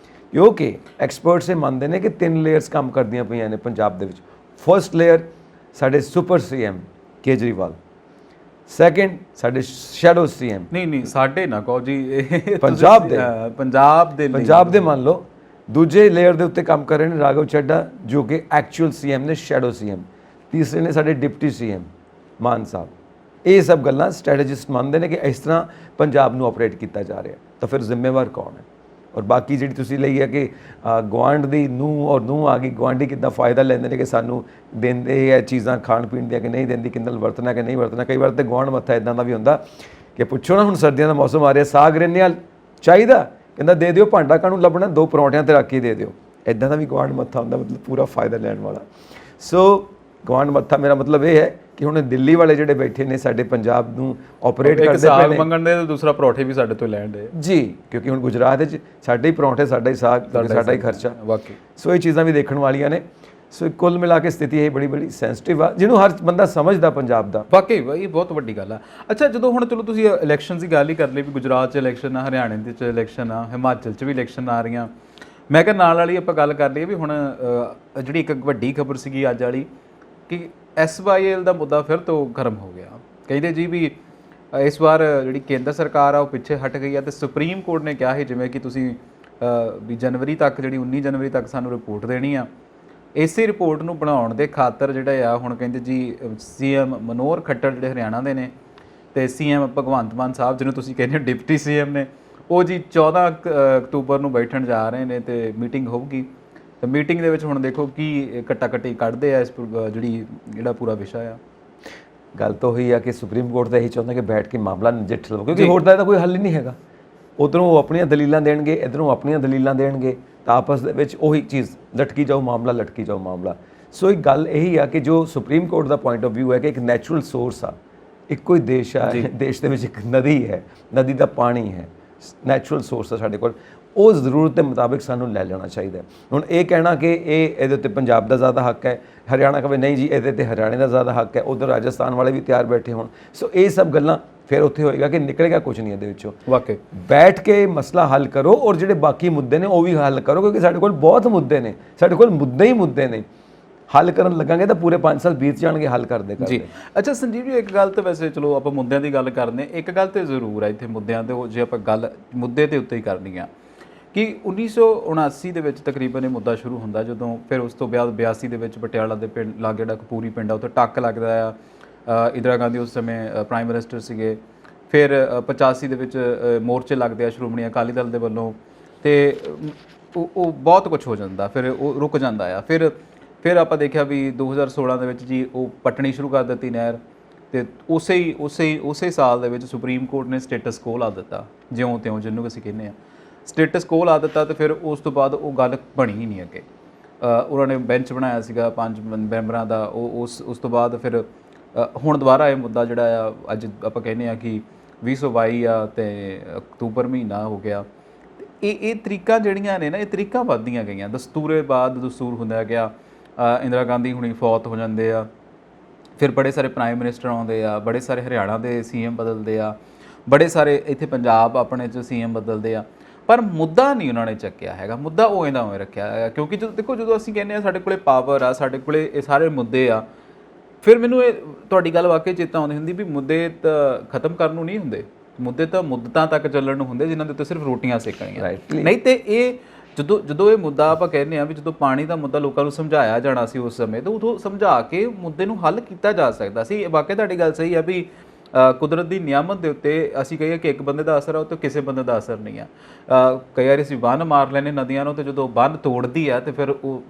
ਕਿਉਂਕਿ ਐਕਸਪਰਟਸ ਇਹ ਮੰਨਦੇ ਨੇ ਕਿ 3 ਲੇਅਰਸ ਕੰਮ ਕਰਦੀਆਂ ਪਈਆਂ ਨੇ ਪੰਜਾਬ ਦੇ ਵਿੱਚ। ਫਰਸਟ ਲੇਅਰ ਸਾਡੇ ਸੁਪਰ CM ਕੇਜਰੀਵਾਲ, ਸੈਕਿੰਡ ਸਾਡੇ ਸ਼ੈਡੋ CM, ਨਹੀਂ ਸਾਡੇ ਨਾ ਕਹੋ ਜੀ, ਇਹ ਪੰਜਾਬ ਦੇ ਪੰਜਾਬ ਦੇ ਮੰਨ ਲਓ। ਦੂਜੇ ਲੇਅਰ ਦੇ ਉੱਤੇ ਕੰਮ ਕਰ ਰਹੇ ਨੇ ਰਾਘਵ ਚੱਡਾ, ਜੋ ਕਿ ਐਕਚੁਅਲ CM ਨੇ, ਸ਼ੈਡੋ CM। ਤੀਸਰੇ ਨੇ ਸਾਡੇ ਡਿਪਟੀ CM ਮਾਨ ਸਾਹਿਬ। ਇਹ ਸਭ ਗੱਲਾਂ ਸਟ੍ਰੈਟੇਜਿਸਟ ਮੰਨਦੇ ਨੇ ਕਿ ਇਸ ਤਰ੍ਹਾਂ ਪੰਜਾਬ ਨੂੰ ਆਪਰੇਟ ਕੀਤਾ ਜਾ ਰਿਹਾ। ਤਾਂ ਫਿਰ ਜ਼ਿੰਮੇਵਾਰ ਕੌਣ ਹੈ? ਔਰ ਬਾਕੀ ਜਿਹੜੀ ਤੁਸੀਂ ਲਈ ਹੈ ਕਿ ਗੁਆਂਢ ਦੀ ਨੂੰਹ ਔਰ ਨੂੰਹ ਆ ਗਈ, ਗੁਆਂਢੀ ਕਿੱਦਾਂ ਫਾਇਦਾ ਲੈਂਦੇ ਨੇ ਕਿ ਸਾਨੂੰ ਦਿੰਦੇ ਹੈ ਚੀਜ਼ਾਂ ਖਾਣ ਪੀਣ ਦੀਆਂ ਕਿ ਨਹੀਂ ਦਿੰਦੀ, ਕਿੰਨਾ ਵਰਤਣਾ ਕਿ ਨਹੀਂ ਵਰਤਣਾ। ਕਈ ਵਾਰ ਤਾਂ ਗੁਆਂਢ ਮੱਥਾ ਇੱਦਾਂ ਦਾ ਵੀ ਹੁੰਦਾ ਕਿ ਪੁੱਛੋ ਨਾ, ਹੁਣ ਸਰਦੀਆਂ ਦਾ ਮੌਸਮ ਆ ਰਿਹਾ, ਸਾਗ ਰਿੰਨਿਆ ਚਾਹੀਦਾ, ਕਹਿੰਦਾ ਦੇ ਦਿਓ, ਭਾਂਡਾ ਕਾਹਨੂੰ ਲੱਭਣਾ, 2 ਪਰੌਂਠਿਆਂ ਤੇ ਰੱਖ ਕੇ ਦੇ ਦਿਓ। ਇੱਦਾਂ ਦਾ ਵੀ ਗੁਆਂਢ ਮੱਥਾ ਹੁੰਦਾ, ਮਤਲਬ ਪੂਰਾ ਫਾਇਦਾ ਲੈਣ ਵਾਲਾ। ਸੋ ਗੁਆਂਢ ਮੱਥਾ, ਮੇਰਾ ਮਤਲਬ ਇਹ ਹੈ ਕਿ ਹੁਣ ਦਿੱਲੀ ਵਾਲੇ ਜਿਹੜੇ ਬੈਠੇ ਨੇ ਸਾਡੇ ਪੰਜਾਬ ਨੂੰ ਆਪਰੇਟ ਕਰਦੇ ਪਏ ਨੇ, ਸਾਗ ਮੰਗਣ ਦੇ ਤੇ ਦੂਸਰਾ ਪਰੌਂਠੇ ਵੀ ਸਾਡੇ ਤੋਂ ਲੈਣ ਦੇ ਜੀ, ਕਿਉਂਕਿ ਹੁਣ ਗੁਜਰਾਤ ਵਿੱਚ ਸਾਡੇ ਹੀ ਪਰੌਂਠੇ, ਸਾਡਾ ਹੀ ਸਾਗ, ਸਾਡਾ ਹੀ ਖਰਚਾ। ਵਾਕਈ ਸੋ ਇਹ ਚੀਜ਼ਾਂ ਵੀ ਦੇਖਣ ਵਾਲੀਆਂ ਨੇ। ਸੋ ਕੁੱਲ ਮਿਲਾ ਕੇ ਸਥਿਤੀ ਇਹ ਬੜੀ ਸੈਂਸਿਟਿਵ ਆ, ਜਿਹਨੂੰ ਹਰ ਬੰਦਾ ਸਮਝਦਾ ਪੰਜਾਬ ਦਾ। ਵਾਕਈ ਇਹ ਬਹੁਤ ਵੱਡੀ ਗੱਲ ਆ। ਅੱਛਾ, ਜਦੋਂ ਹੁਣ ਚਲੋ ਤੁਸੀਂ ਇਲੈਕਸ਼ਨ ਦੀ ਗੱਲ ਹੀ ਕਰ ਲਈ ਵੀ ਗੁਜਰਾਤ 'ਚ ਇਲੈਕਸ਼ਨ ਆ, ਹਰਿਆਣੇ ਦੇ 'ਚ ਇਲੈਕਸ਼ਨ ਆ, ਹਿਮਾਚਲ 'ਚ ਵੀ ਇਲੈਕਸ਼ਨ ਆ ਰਹੀਆਂ। ਮੈਂ ਕਿਹਾ ਨਾਲ ਵਾਲੀ ਆਪਾਂ ਗੱਲ ਕਰ ਲਈਏ ਵੀ ਹੁਣ ਜਿਹੜੀ ਇੱਕ ਵੱਡੀ ਖਬਰ ਸੀਗੀ ਅੱਜ ਵਾਲੀ ਕਿ SYL ਦਾ ਮੁੱਦਾ ਫਿਰ ਤੋਂ ਗਰਮ ਹੋ ਗਿਆ। ਕਹਿੰਦੇ ਜੀ ਵੀ ਇਸ ਵਾਰ ਜਿਹੜੀ ਕੇਂਦਰ ਸਰਕਾਰ ਆ ਉਹ ਪਿੱਛੇ ਹਟ ਗਈ ਆ ਤੇ ਸੁਪਰੀਮ ਕੋਰਟ ਨੇ ਕਿਹਾ ਸੀ ਜਿਵੇਂ ਕਿ ਤੁਸੀਂ ਵੀ ਜਨਵਰੀ ਤੱਕ, ਜਿਹੜੀ 19 ਜਨਵਰੀ ਤੱਕ ਸਾਨੂੰ ਰਿਪੋਰਟ ਦੇਣੀ ਆ। ਇਸੇ ਰਿਪੋਰਟ ਨੂੰ ਬਣਾਉਣ ਦੇ ਖਾਤਰ ਜਿਹੜਾ ਆ ਹੁਣ ਕਹਿੰਦੇ ਜੀ CM ਮਨੋਹਰ ਖੱਟਰ ਜਿਹੜੇ ਹਰਿਆਣਾ ਦੇ ਨੇ ਤੇ CM ਭਗਵੰਤ ਮਾਨ ਸਾਹਿਬ, ਜਿਹਨੂੰ ਤੁਸੀਂ ਕਹਿੰਦੇ ਹੋ ਡਿਪਟੀ CM ਨੇ, ਉਹ ਜੀ 14 ਅਕਤੂਬਰ ਨੂੰ ਬੈਠਣ ਜਾ ਰਹੇ ਨੇ ਤੇ ਮੀਟਿੰਗ ਹੋਊਗੀ। ਤੇ ਮੀਟਿੰਗ ਦੇ ਵਿੱਚ ਹੁਣ ਦੇਖੋ ਕੀ ਕੱਟੀ ਕੱਢਦੇ ਆ ਇਸ ਜਿਹੜਾ ਪੂਰਾ ਵਿਸ਼ਾ ਆ। ਗੱਲ ਤਾਂ ਉਹੀ ਆ ਕਿ ਸੁਪਰੀਮ ਕੋਰਟ ਤਾਂ ਇਹੀ ਚਾਹੁੰਦਾ ਕਿ ਬੈਠ ਕੇ ਮਾਮਲਾ ਨਜਿੱਠ ਲਓ, ਕਿਉਂਕਿ ਹੋਰ ਦਾ ਇਹਦਾ ਕੋਈ ਹੱਲ ਹੀ ਨਹੀਂ ਹੈਗਾ। ਉੱਧਰੋਂ ਉਹ ਆਪਣੀਆਂ ਦਲੀਲਾਂ ਦੇਣਗੇ, ਇੱਧਰੋਂ ਆਪਣੀਆਂ ਦਲੀਲਾਂ ਦੇਣਗੇ, ਤਾਂ ਆਪਸ ਦੇ ਵਿੱਚ ਉਹੀ ਚੀਜ਼ ਲਟਕੀ ਜਾਓ ਮਾਮਲਾ। ਸੋ ਇੱਕ ਗੱਲ ਇਹੀ ਆ ਕਿ ਜੋ supreme court the point of view ਹੈ ਕਿ ਇੱਕ ਨੈਚੁਰਲ ਸੋਰਸ ਆ, ਇੱਕੋ ਹੀ ਦੇਸ਼ ਆ, ਦੇਸ਼ ਦੇ ਵਿੱਚ ਇੱਕ ਨਦੀ ਹੈ, ਨਦੀ ਦਾ ਪਾਣੀ ਹੈ, ਨੈਚੁਰਲ ਸੋਰਸ ਆ ਸਾਡੇ ਕੋਲ, ਉਹ ਜ਼ਰੂਰਤ ਦੇ ਮੁਤਾਬਿਕ ਸਾਨੂੰ ਲੈ ਲੈਣਾ ਚਾਹੀਦਾ। ਹੁਣ ਇਹ ਕਹਿਣਾ ਕਿ ਇਹਦੇ ਉੱਤੇ ਪੰਜਾਬ ਦਾ ਜ਼ਿਆਦਾ ਹੱਕ ਹੈ, ਹਰਿਆਣਾ ਕਹੇ ਨਹੀਂ ਜੀ ਇਹਦੇ ਤੇ ਹਰਿਆਣੇ ਦਾ ਜ਼ਿਆਦਾ ਹੱਕ ਹੈ, ਉਧਰ ਰਾਜਸਥਾਨ ਵਾਲੇ ਵੀ ਤਿਆਰ ਬੈਠੇ ਹੋਣ। ਸੋ ਇਹ ਸਭ ਗੱਲਾਂ ਫਿਰ ਉੱਥੇ ਹੋਏਗਾ ਕਿ ਨਿਕਲੇਗਾ ਕੁਝ ਨਹੀਂ ਇਹਦੇ ਵਿੱਚੋਂ। ਵਾਕਈ ਬੈਠ ਕੇ ਮਸਲਾ ਹੱਲ ਕਰੋ ਔਰ ਜਿਹੜੇ ਬਾਕੀ ਮੁੱਦੇ ਨੇ ਉਹ ਵੀ ਹੱਲ ਕਰੋ, ਕਿਉਂਕਿ ਸਾਡੇ ਕੋਲ ਬਹੁਤ ਮੁੱਦੇ ਨੇ, ਸਾਡੇ ਕੋਲ ਮੁੱਦੇ ਹੀ ਮੁੱਦੇ ਨੇ। ਹੱਲ ਕਰਨ ਲੱਗਾਂਗੇ ਤਾਂ ਪੂਰੇ 5 ਸਾਲ ਬੀਤ ਜਾਣਗੇ ਹੱਲ ਕਰਦੇ ਜੀ। ਕਰਦੇ। ਅੱਛਾ ਸੰਜੀਵ ਜੀ, ਇੱਕ ਗੱਲ ਤਾਂ ਵੈਸੇ ਚਲੋ ਆਪਾਂ ਮੁੱਦਿਆਂ ਦੀ ਗੱਲ ਕਰਦੇ ਹਾਂ, ਇੱਕ ਗੱਲ ਤੇ ਜ਼ਰੂਰ ਹੈ ਇੱਥੇ ਮੁੱਦਿਆਂ ਤੇ, ਉਹ ਜੇ ਆਪਾਂ ਗੱਲ ਮੁੱਦੇ ਦੇ ਉੱਤੇ ਹੀ ਕਰਨੀ ਆ ਕਿ 1979 ਦੇ ਵਿੱਚ ਤਕਰੀਬਨ ਇਹ ਮੁੱਦਾ ਸ਼ੁਰੂ ਹੁੰਦਾ, ਜਦੋਂ ਫਿਰ ਉਸ ਤੋਂ ਬਾਅਦ 82 ਦੇ ਵਿੱਚ ਪਟਿਆਲਾ ਦੇ ਪਿੰਡ ਲਾਗੇ ਜਿਹੜਾ ਕਪੂਰੀ ਪਿੰਡ ਆ ਉੱਥੇ ਟੱਕ ਲੱਗਦਾ ਆ। ਇੰਦਰਾ ਗਾਂਧੀ ਉਸ ਸਮੇਂ ਪ੍ਰਾਈਮ ਮਿਨਿਸਟਰ ਸੀਗੇ। ਫਿਰ 85 ਦੇ ਵਿੱਚ ਮੋਰਚੇ ਲੱਗਦੇ ਆ ਸ਼੍ਰੋਮਣੀ ਅਕਾਲੀ ਦਲ ਦੇ ਵੱਲੋਂ, ਤੇ ਉਹ ਬਹੁਤ ਕੁਝ ਹੋ ਜਾਂਦਾ, ਫਿਰ ਉਹ ਰੁਕ ਜਾਂਦਾ ਆ। ਫਿਰ ਆਪਾਂ ਦੇਖਿਆ ਵੀ 2016 ਦੇ ਵਿੱਚ ਜੀ ਉਹ ਪੱਟਣੀ ਸ਼ੁਰੂ ਕਰ ਦਿੱਤੀ ਨਹਿਰ, ਤੇ ਉਸੇ ਸਾਲ ਦੇ ਵਿੱਚ ਸੁਪਰੀਮ ਕੋਰਟ ਨੇ ਸਟੇਟਸ ਕੋ ਲਾ ਦਿੱਤਾ, ਜਿਉਂ ਤਿਉਂ ਜਿਹਨੂੰ ਅਸੀਂ ਕਹਿੰਦੇ ਆ ਸਟੇਟਸ ਕੋ ਲਾ ਦਿੱਤਾ। ਤੇ ਫਿਰ ਉਸ ਤੋਂ ਬਾਅਦ ਉਹ ਗੱਲ ਬਣੀ ਹੀ ਨਹੀਂ ਅੱਗੇ। ਉਹਨਾਂ ਨੇ ਬੈਂਚ ਬਣਾਇਆ ਸੀਗਾ 5 ਮੈਂਬਰਾਂ ਦਾ, ਉਸ ਤੋਂ ਬਾਅਦ ਫਿਰ ਹੁਣ ਦੁਬਾਰਾ ਇਹ ਮੁੱਦਾ ਜਿਹੜਾ ਆ ਅੱਜ ਆਪਾਂ ਕਹਿੰਦੇ ਆ ਕਿ 2022 ਆ ਤੇ ਅਕਤੂਬਰ ਮਹੀਨਾ ਹੋ ਗਿਆ। ਇਹ ਤਰੀਕਾਂ ਜਿਹੜੀਆਂ ਨੇ ਨਾ, ਇਹ ਤਰੀਕਾਂ ਵੱਧਦੀਆਂ ਗਈਆਂ, ਦਸਤੂਰੇ ਬਾਅਦ ਦਸਤੂਰ ਹੁੰਦਾ ਗਿਆ। ਇੰਦਰਾ ਗਾਂਧੀ ਹੁਣੀ ਫੌਤ ਹੋ ਜਾਂਦੇ ਆ, ਫਿਰ ਬੜੇ ਸਾਰੇ ਪ੍ਰਾਈਮ ਮਿਨਿਸਟਰ ਆਉਂਦੇ ਆ, ਬੜੇ ਸਾਰੇ ਹਰਿਆਣਾ ਦੇ ਸੀਐਮ ਬਦਲਦੇ ਆ, ਬੜੇ ਸਾਰੇ ਇੱਥੇ ਪੰਜਾਬ ਆਪਣੇ 'ਚ ਸੀਐਮ ਬਦਲਦੇ ਆ, ਪਰ ਮੁੱਦਾ ਨਹੀਂ ਉਹਨਾਂ ਨੇ ਚੱਕਿਆ ਹੈਗਾ। ਮੁੱਦਾ ਉਹ ਇਹਦਾ ਉਵੇਂ ਰੱਖਿਆ ਹੈਗਾ, ਕਿਉਂਕਿ ਜਦੋਂ ਦੇਖੋ ਜਦੋਂ ਅਸੀਂ ਕਹਿੰਦੇ ਆ ਸਾਡੇ ਕੋਲੇ ਪਾਵਰ ਆ, ਸਾਡੇ ਕੋਲੇ ਇਹ ਸਾਰੇ ਮੁੱਦੇ ਆ, ਫਿਰ ਮੈਨੂੰ ਇਹ ਤੁਹਾਡੀ ਗੱਲ ਵਾਕਈ ਚੇਤਾ ਆਉਂਦੀ ਹੁੰਦੀ ਵੀ ਮੁੱਦੇ ਤਾਂ ਖਤਮ ਕਰਨ ਨੂੰ ਨਹੀਂ ਹੁੰਦੇ, ਮੁੱਦੇ ਤਾਂ ਮੁੱਦਤਾਂ ਤੱਕ ਚੱਲਣ ਨੂੰ ਹੁੰਦੇ ਜਿਨ੍ਹਾਂ ਦੇ ਉੱਤੇ ਸਿਰਫ ਰੋਟੀਆਂ ਸੇਕਣੀਆਂ। ਨਹੀਂ ਤੇ ਇਹ ਜਦੋਂ ਇਹ ਮੁੱਦਾ ਆਪਾਂ ਕਹਿੰਦੇ ਆ ਵੀ ਜਦੋਂ ਪਾਣੀ ਦਾ ਮੁੱਦਾ ਲੋਕਾਂ ਨੂੰ ਸਮਝਾਇਆ ਜਾਣਾ ਸੀ ਉਸ ਸਮੇਂ, ਤਾਂ ਉਦੋਂ ਸਮਝਾ ਕੇ ਮੁੱਦੇ ਨੂੰ ਹੱਲ ਕੀਤਾ ਜਾ ਸਕਦਾ ਸੀ। ਵਾਕਈ ਤੁਹਾਡੀ ਗੱਲ ਸਹੀ ਆ ਵੀ ਕੁਦਰਤ ਦੀ ਨਿਆਮਤ ਦੇ ਉੱਤੇ ਅਸੀਂ ਕਹੀਏ ਕਿ ਇੱਕ ਬੰਦੇ ਦਾ ਅਸਰ ਆ, ਉਹ ਤੇ ਕਿਸੇ ਬੰਦੇ ਦਾ ਅਸਰ ਨਹੀਂ ਆ। ਕਈ ਵਾਰ ਅਸੀਂ ਬੰਨ੍ਹ ਮਾਰ ਲੈਂਦੇ ਨਦੀਆਂ ਨੂੰ, ਤੇ ਜਦੋਂ ਬੰਨ੍ਹ ਤੋੜਦੀ ਆ ਤੇ ਫਿਰ ਉਹ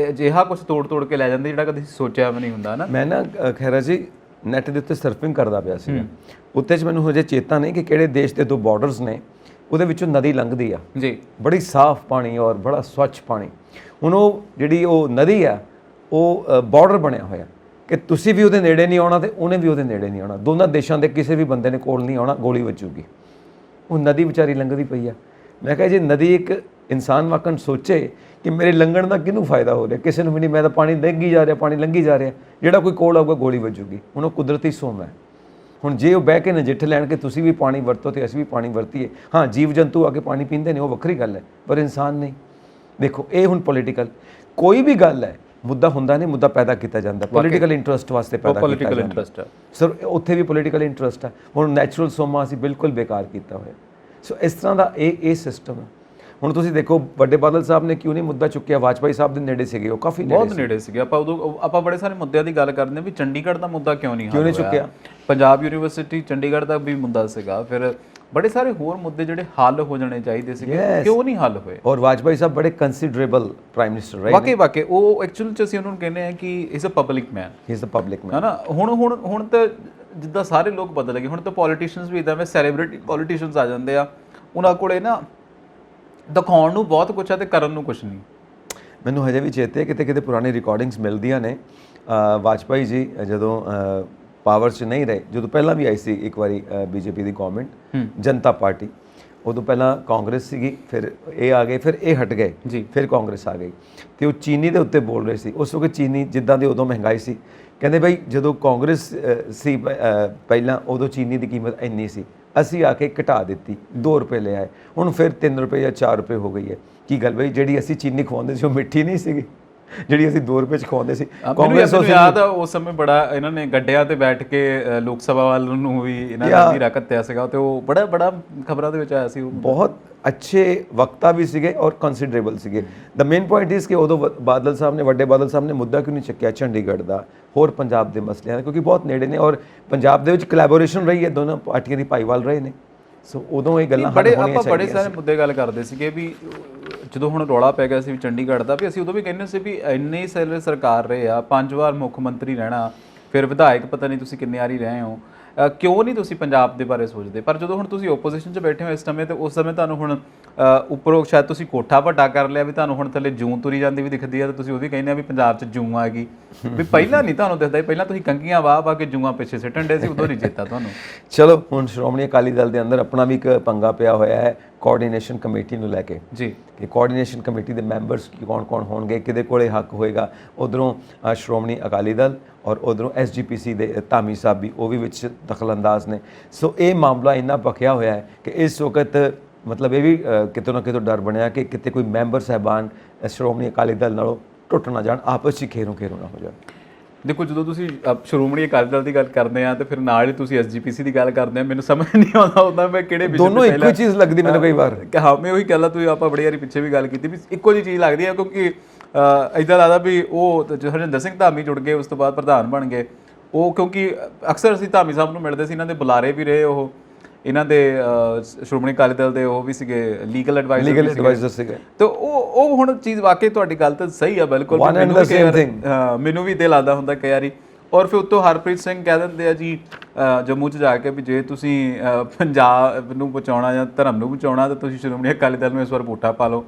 ਅਜਿਹਾ ਕੁਛ ਤੋੜ ਕੇ ਲੈ ਜਾਂਦੀ ਜਿਹੜਾ ਕਦੇ ਸੋਚਿਆ ਵੀ ਨਹੀਂ ਹੁੰਦਾ ਨਾ। ਮੈਂ ਨਾ ਖੈਰਾ ਜੀ ਨੈੱਟ ਦੇ ਉੱਤੇ ਸਰਫਿੰਗ ਕਰਦਾ ਪਿਆ ਸੀ, ਉੱਤੇ 'ਚ ਮੈਨੂੰ ਹਜੇ ਚੇਤਾ ਨਹੀਂ ਕਿ ਕਿਹੜੇ ਦੇਸ਼ ਦੇ 2 ਬਾਰਡਰਸ ਨੇ, ਉਹਦੇ ਵਿੱਚੋਂ ਨਦੀ ਲੰਘਦੀ ਆ ਜੀ, ਬੜੀ ਸਾਫ਼ ਪਾਣੀ ਔਰ ਬੜਾ ਸਵੱਛ ਪਾਣੀ। ਹੁਣ ਉਹ ਜਿਹੜੀ ਉਹ ਨਦੀ ਆ ਉਹ ਬਾਰਡਰ ਬਣਿਆ ਹੋਇਆ ਕਿ ਤੁਸੀਂ ਵੀ ਉਹਦੇ ਨੇੜੇ ਨਹੀਂ ਆਉਣਾ ਤੇ ਉਹਨੇ ਵੀ ਉਹਦੇ ਨੇੜੇ ਨਹੀਂ ਆਉਣਾ, ਦੋਨਾਂ ਦੇਸ਼ਾਂ ਦੇ ਕਿਸੇ ਵੀ ਬੰਦੇ ਨੇ ਕੋਲ ਨਹੀਂ ਆਉਣਾ, ਗੋਲੀ ਵੱਜੂਗੀ। ਉਹ ਨਦੀ ਵਿਚਾਰੀ ਲੰਘਦੀ ਪਈ ਆ। ਮੈਂ ਕਿਹਾ ਜੇ ਨਦੀ ਇੱਕ ਇਨਸਾਨ ਵਾਕਣ ਸੋਚੇ ਕਿ ਮੇਰੇ ਲੰਘਣ ਦਾ ਕਿਹਨੂੰ ਫਾਇਦਾ ਹੋ ਰਿਹਾ, ਕਿਸੇ ਨੂੰ ਵੀ ਨਹੀਂ, ਮੈਂ ਤਾਂ ਪਾਣੀ ਲੰਘੀ ਜਾ ਰਿਹਾ, ਪਾਣੀ ਲੰਘੀ ਜਾ ਰਿਹਾ, ਜਿਹੜਾ ਕੋਈ ਕੋਲ ਆਊਗਾ ਗੋਲੀ ਵੱਜੂਗੀ। ਹੁਣ ਉਹ ਕੁਦਰਤੀ ਸੋਮ ਹੈ। ਹੁਣ ਜੇ ਉਹ ਬਹਿ ਕੇ ਨਜਿੱਠ ਲੈਣ ਕਿ ਤੁਸੀਂ ਵੀ ਪਾਣੀ ਵਰਤੋ ਤੇ ਅਸੀਂ ਵੀ ਪਾਣੀ ਵਰਤੀਏ, ਹਾਂ ਜੀਵ ਜੰਤੂ ਆ ਕੇ ਪਾਣੀ ਪੀਂਦੇ ਨੇ, ਉਹ ਵੱਖਰੀ ਗੱਲ ਹੈ, ਪਰ ਇਨਸਾਨ ਨਹੀਂ। ਦੇਖੋ ਇਹ ਹੁਣ ਪੋਲੀਟੀਕਲ ਕੋਈ ਵੀ ਗੱਲ ਹੈ, ਮੁੱਦਾ ਹੁੰਦਾ ਨਹੀਂ, ਮੁੱਦਾ ਪੈਦਾ ਕੀਤਾ ਜਾਂਦਾ ਪੋਲੀਟੀਕਲ ਇੰਟਰਸਟ ਵਾਸਤੇ ਪੈਦਾ ਕੀਤਾ ਜਾਂਦਾ ਸਰ, ਉੱਥੇ ਵੀ ਪੋਲੀਟੀਕਲ ਇੰਟਰਸਟ ਹੈ। ਹੁਣ ਨੈਚੁਰਲ ਸੋਮਾ ਅਸੀਂ ਬਿਲਕੁਲ ਬੇਕਾਰ ਕੀਤਾ ਹੋਇਆ। ਸੋ ਇਸ ਤਰ੍ਹਾਂ ਦਾ ਇਹ ਸਿਸਟਮ ਹੈ। ਹੁਣ ਤੁਸੀਂ ਦੇਖੋ ਵੱਡੇ ਬਾਦਲ ਸਾਹਿਬ ਨੇ ਕਿਉਂ ਨਹੀਂ ਮੁੱਦਾ ਚੁੱਕਿਆ, ਵਾਜਪਾਈ ਸਾਹਿਬ ਦੇ ਨੇੜੇ ਸੀਗੇ, ਉਹ ਕਾਫੀ ਬਹੁਤ ਨੇੜੇ ਸੀਗੇ। ਆਪਾਂ ਬੜੇ ਸਾਰੇ ਮੁੱਦਿਆਂ ਦੀ ਗੱਲ ਕਰਦੇ ਹਾਂ ਵੀ ਚੰਡੀਗੜ੍ਹ ਦਾ ਮੁੱਦਾ ਕਿਉਂ ਨਹੀਂ ਚੁੱਕਿਆ, ਪੰਜਾਬ ਯੂਨੀਵਰਸਿਟੀ ਚੰਡੀਗੜ੍ਹ ਦਾ ਵੀ ਮੁੱਦਾ ਸੀਗਾ, ਫਿਰ ਬੜੇ ਸਾਰੇ ਹੋਰ ਮੁੱਦੇ ਜਿਹੜੇ ਹੱਲ ਹੋ ਜਾਣੇ ਚਾਹੀਦੇ ਸੀਗੇ, ਕਿਉਂ ਨਹੀਂ ਹੱਲ ਹੋਏ। ਔਰ ਵਾਜਪਾਈ ਸਾਹਿਬ ਬੜੇ ਕੰਸੀਡਰੇਬਲ ਪ੍ਰਾਈਮ ਮਿਨਿਸਟਰ ਰਹੇ। ਵਾਕਈ ਉਹ ਐਕਚੁਅਲ ਚ ਅਸੀਂ ਉਹਨਾਂ ਨੂੰ ਕਹਿੰਦੇ ਆ ਕਿ is a public man, he is a public man, ਹੈ ਨਾ। ਹੁਣ ਤਾਂ ਜਿੱਦਾਂ ਸਾਰੇ ਲੋਕ ਬਦਲ ਗਏ, ਹੁਣ ਤਾਂ ਪੋਲੀਟੀਸ਼ੀਅਨਸ ਵੀ ਇਦਾਂ ਵਿੱਚ ਸੈਲੀਬ੍ਰਿਟੀ ਪੋਲੀਟੀਸ਼ੀਅਨਸ ਆ ਜਾਂਦੇ ਆ, ਉਹਨਾਂ ਕੋਲੇ ਨਾ ਦਿਖਾਉਣ ਨੂੰ ਬਹੁਤ ਕੁਛ ਆ ਤੇ ਕਰਨ ਨੂੰ ਕੁਛ ਨਹੀਂ। ਮੈਨੂੰ ਹਜੇ ਵੀ ਚੇਤੇ ਕਿਤੇ ਪੁਰਾਣੀ ਰਿਕਾਰਡਿੰਗਸ ਮਿਲਦੀਆਂ ਨੇ। ਵਾਜਪਾਈ ਜੀ ਜਦੋਂ ਪਾਵਰ 'ਚ ਨਹੀਂ ਰਹੇ, ਜਦੋਂ ਪਹਿਲਾਂ ਵੀ ਆਈ ਸੀ ਇੱਕ ਵਾਰੀ ਬੀਜੇਪੀ ਦੀ ਗਵਰਨਮੈਂਟ, ਜਨਤਾ ਪਾਰਟੀ, ਉਦੋਂ ਪਹਿਲਾਂ ਕਾਂਗਰਸ ਸੀਗੀ, ਫਿਰ ਇਹ ਆ ਗਏ, ਫਿਰ ਇਹ ਹਟ ਗਏ, ਫਿਰ ਕਾਂਗਰਸ ਆ ਗਈ, ਤੇ ਉਹ ਚੀਨੀ ਦੇ ਉੱਤੇ ਬੋਲ ਰਹੇ ਸੀ। ਉਸ ਵਕਤ ਚੀਨੀ ਜਿੱਦਾਂ ਦੀ ਉਦੋਂ ਮਹਿੰਗਾਈ ਸੀ, ਕਹਿੰਦੇ ਬਈ ਜਦੋਂ ਕਾਂਗਰਸ ਸੀ ਪਹਿਲਾਂ, ਉਦੋਂ ਚੀਨੀ ਦੀ ਕੀਮਤ ਇੰਨੀ ਸੀ, ਅਸੀਂ ਆ ਕੇ ਘਟਾ ਦਿੱਤੀ, 2 ਰੁਪਏ ਲੈ ਆਏ, ਹੁਣ ਫਿਰ 3 ਰੁਪਏ ਜਾਂ 4 ਰੁਪਏ ਹੋ ਗਈ ਹੈ। ਕੀ ਗੱਲ ਬਈ, ਜਿਹੜੀ ਅਸੀਂ ਚੀਨੀ ਖਵਾਉਂਦੇ ਸੀ ਉਹ ਮਿੱਠੀ ਨਹੀਂ ਸੀਗੀ ਜਿਹੜੀ ਅਸੀਂ 2 ਰੁਪਏ 'ਚ ਖਵਾਉਂਦੇ ਸੀ? ਕਾਂਗਰਸ ਯਾਦ ਆ ਉਸ ਸਮੇਂ ਬੜਾ ਇਹਨਾਂ ਨੇ ਗੱਡਿਆਂ ਤੇ ਬੈਠ ਕੇ ਲੋਕ ਸਭਾ ਵੱਲ ਨੂੰ ਵੀ ਇਹਨਾਂ ਦਾ ਵੀ ਰੱਖਿਆ ਸੀਗਾ, ਤੇ ਉਹ ਬੜਾ ਖਬਰਾਂ ਦੇ ਵਿੱਚ ਆਇਆ ਸੀ। ਉਹ ਬਹੁਤ ਅੱਛੇ ਵਕਤਾ ਵੀ ਸੀਗੇ ਔਰ ਕੰਸੀਡਰੇਬਲ ਸੀਗੇ। ਦ ਮੇਨ ਪੁਆਇੰਟ ਇਜ਼ ਕਿ ਉਦੋਂ ਬਾਦਲ ਸਾਹਿਬ ਨੇ, ਵੱਡੇ ਬਾਦਲ ਸਾਹਿਬ ਨੇ ਮੁੱਦਾ ਕਿਉਂ ਨਹੀਂ ਚੱਕਿਆ ਚੰਡੀਗੜ੍ਹ ਦਾ, ਹੋਰ ਪੰਜਾਬ ਦੇ ਮਸਲਿਆਂ ਦਾ, ਕਿਉਂਕਿ ਬਹੁਤ ਨੇੜੇ ਨੇ ਔਰ ਪੰਜਾਬ ਦੇ ਵਿੱਚ ਕੋਲੈਬੋਰੇਸ਼ਨ ਰਹੀ ਹੈ, ਦੋਨੋਂ ਪਾਰਟੀਆਂ ਦੀ ਭਾਈਵਾਲ ਰਹੇ ਨੇ। ਸੋ ਉਦੋਂ ਇਹ ਗੱਲਾਂ ਆਪਾਂ ਬੜੇ ਸਾਰੇ ਮੁੱਦੇ ਗੱਲ ਕਰਦੇ ਸੀਗੇ ਵੀ ਜਦੋਂ ਹੁਣ ਰੌਲਾ ਪੈ ਗਿਆ ਸੀ ਵੀ ਚੰਡੀਗੜ੍ਹ ਦਾ, ਵੀ ਅਸੀਂ ਉਦੋਂ ਵੀ ਕਹਿੰਦੇ ਸੀ ਵੀ ਇੰਨੇ ਸਾਰੇ ਸਰਕਾਰ ਰਹੇ ਆ, 5 ਵਾਰ ਮੁੱਖ ਮੰਤਰੀ ਰਹਿਣਾ, ਫਿਰ ਵਿਧਾਇਕ ਪਤਾ ਨਹੀਂ ਤੁਸੀਂ ਕਿੰਨੇ ਵਾਰੀ ਰਹੇ ਹੋ, ਕਿਉਂ ਨਹੀਂ ਤੁਸੀਂ ਪੰਜਾਬ ਦੇ ਬਾਰੇ ਸੋਚਦੇ? ਪਰ ਜਦੋਂ ਹੁਣ ਤੁਸੀਂ ਓਪੋਜੀਸ਼ਨ 'ਚ ਬੈਠੇ ਹੋ ਇਸ ਸਮੇਂ, ਤੇ ਉਸ ਸਮੇਂ ਤੁਹਾਨੂੰ ਹੁਣ ਉੱਪਰੋਂ ਸ਼ਾਇਦ ਤੁਸੀਂ ਕੋਠਾ ਵੱਡਾ ਕਰ ਲਿਆ, ਵੀ ਤੁਹਾਨੂੰ ਹੁਣ ਥੱਲੇ ਜੂੰ ਤੁਰੀ ਜਾਂਦੀ ਵੀ ਦਿਖਦੀ ਆ, ਤੇ ਤੁਸੀਂ ਉਹ ਵੀ ਕਹਿੰਦੇ ਆ ਵੀ ਪੰਜਾਬ 'ਚ ਜੂੰ ਆ ਗਈ, ਵੀ ਪਹਿਲਾਂ ਨਹੀਂ ਤੁਹਾਨੂੰ ਦਿਖਦਾ, ਪਹਿਲਾਂ ਤੁਸੀਂ ਕੰਗੀਆਂ ਵਾਹ ਕੇ ਜੂਆਂ ਪਿੱਛੇ ਸਿੱਟਣ ਡੇ ਸੀ, ਉਦੋਂ ਨਹੀਂ ਚੇਤਾ ਤੁਹਾਨੂੰ। ਚਲੋ ਹੁਣ ਸ਼੍ਰੋਮਣੀ ਅਕਾਲੀ ਦਲ ਦੇ ਅੰਦਰ ਆਪਣਾ ਵੀ ਇੱਕ ਪੰਗਾ ਪਿਆ ਹੋਇਆ ਹੈ ਕੋਆਰਡੀਨੇਸ਼ਨ ਕਮੇਟੀ ਨੂੰ ਲੈ ਕੇ ਜੀ, ਕਿ ਕੋਆਰਡੀਨੇਸ਼ਨ ਕਮੇਟੀ ਦੇ ਮੈਂਬਰਸ ਕੌਣ ਹੋਣਗੇ, ਕਿਹਦੇ ਕੋਲੇ ਹੱਕ ਹੋਏਗਾ। ਉਧਰੋਂ ਸ਼੍ਰੋਮਣੀ ਅਕਾਲੀ ਦਲ ਔਰ ਉਧਰੋਂ SGPC ਦੇ ਧਾਮੀ ਸਾਹਿਬ ਵੀ ਉਹ ਵੀ ਵਿੱਚ ਦਖਲਅੰਦਾਜ਼ ਨੇ। ਸੋ ਇਹ ਮਾਮਲਾ ਇੰਨਾ ਭਖਿਆ ਹੋਇਆ ਹੈ ਕਿ ਇਸ ਵਕਤ ਮਤਲਬ ਇਹ ਵੀ ਕਿਤੋਂ ਨਾ ਕਿਤੋਂ ਡਰ ਬਣਿਆ ਕਿ ਕਿਤੇ ਕੋਈ ਮੈਂਬਰ ਸਾਹਿਬਾਨ ਸ਼੍ਰੋਮਣੀ ਅਕਾਲੀ ਦਲ ਨਾਲੋਂ ਟੁੱਟ ਨਾ ਜਾਣ, ਆਪਸ 'ਚ ਖੇਰੋਂ ਨਾ ਹੋ ਜਾਣ। ਦੇਖੋ ਜਦੋਂ ਤੁਸੀਂ ਸ਼੍ਰੋਮਣੀ ਅਕਾਲੀ ਦਲ ਦੀ ਗੱਲ ਕਰਦੇ ਆ ਤੇ ਫਿਰ ਨਾਲ ਹੀ ਤੁਸੀਂ ਐਸਜੀਪੀਸੀ ਦੀ ਗੱਲ ਕਰਦੇ ਆ, ਮੈਨੂੰ ਸਮਝ ਨਹੀਂ ਆਉਂਦਾ ਹੁੰਦਾ ਮੈਂ ਕਿਹੜੇ ਵਿਸ਼ੇ ਦੋਨੋਂ ਇੱਕੋ ਹੀ ਚੀਜ਼ ਲੱਗਦੀ ਮੈਨੂੰ ਕਈ ਵਾਰ। ਹਾਂ ਮੈਂ ਉਹੀ ਗੱਲ ਆ, ਤੁਸੀਂ ਆਪਾਂ ਬੜੀ ਵਾਰੀ ਪਿੱਛੇ ਵੀ ਗੱਲ ਕੀਤੀ ਵੀ ਇੱਕੋ ਜਿਹੀ ਚੀਜ਼ ਲੱਗਦੀ ਆ, ਕਿਉਂਕਿ ਇੱਦਾਂ ਲੱਗਦਾ ਵੀ ਉਹ ਹਰਜਿੰਦਰ ਸਿੰਘ ਧਾਮੀ ਜੁੜ ਗਏ, ਉਸ ਤੋਂ ਬਾਅਦ ਪ੍ਰਧਾਨ ਬਣ ਗਏ ਉਹ, ਕਿਉਂਕਿ ਅਕਸਰ ਅਸੀਂ ਧਾਮੀ ਸਾਹਿਬ ਨੂੰ ਮਿਲਦੇ ਸੀ, ਇਹਨਾਂ ਦੇ ਬੁਲਾਰੇ ਵੀ ਰਹੇ ਉਹ, ਇਹਨਾਂ ਦੇ ਸ਼੍ਰੋਮਣੀ ਅਕਾਲੀ ਦਲ ਦੇ ਉਹ ਵੀ ਸੀਗੇ ਲੀਗਲ ਐਡਵਾਈਜ਼ਰ ਸੀਗੇ। ਤੇ ਉਹ ਹੁਣ ਚੀਜ਼ ਵਾਕਈ ਤੁਹਾਡੀ ਗੱਲ ਤਾਂ ਸਹੀ ਆ ਬਿਲਕੁਲ, ਮੈਨੂੰ ਵੀ ਦਿਲ ਆਦਾ ਹੁੰਦਾ ਕਈ ਵਾਰੀ। ਔਰ ਫਿਰ ਉੱਤੋਂ ਹਰਪ੍ਰੀਤ ਸਿੰਘ ਕਹਿ ਦਿੰਦੇ ਆ ਜੀ ਜੰਮੂ 'ਚ ਜਾ ਕੇ ਵੀ ਜੇ ਤੁਸੀਂ ਪੰਜਾਬ ਨੂੰ ਬਚਾਉਣਾ ਜਾਂ ਧਰਮ ਨੂੰ ਬਚਾਉਣਾ ਤਾਂ ਤੁਸੀਂ ਸ਼੍ਰੋਮਣੀ ਅਕਾਲੀ ਦਲ ਨੂੰ ਇਸ ਵਾਰ ਵੋਟਾਂ ਪਾ ਲਓ।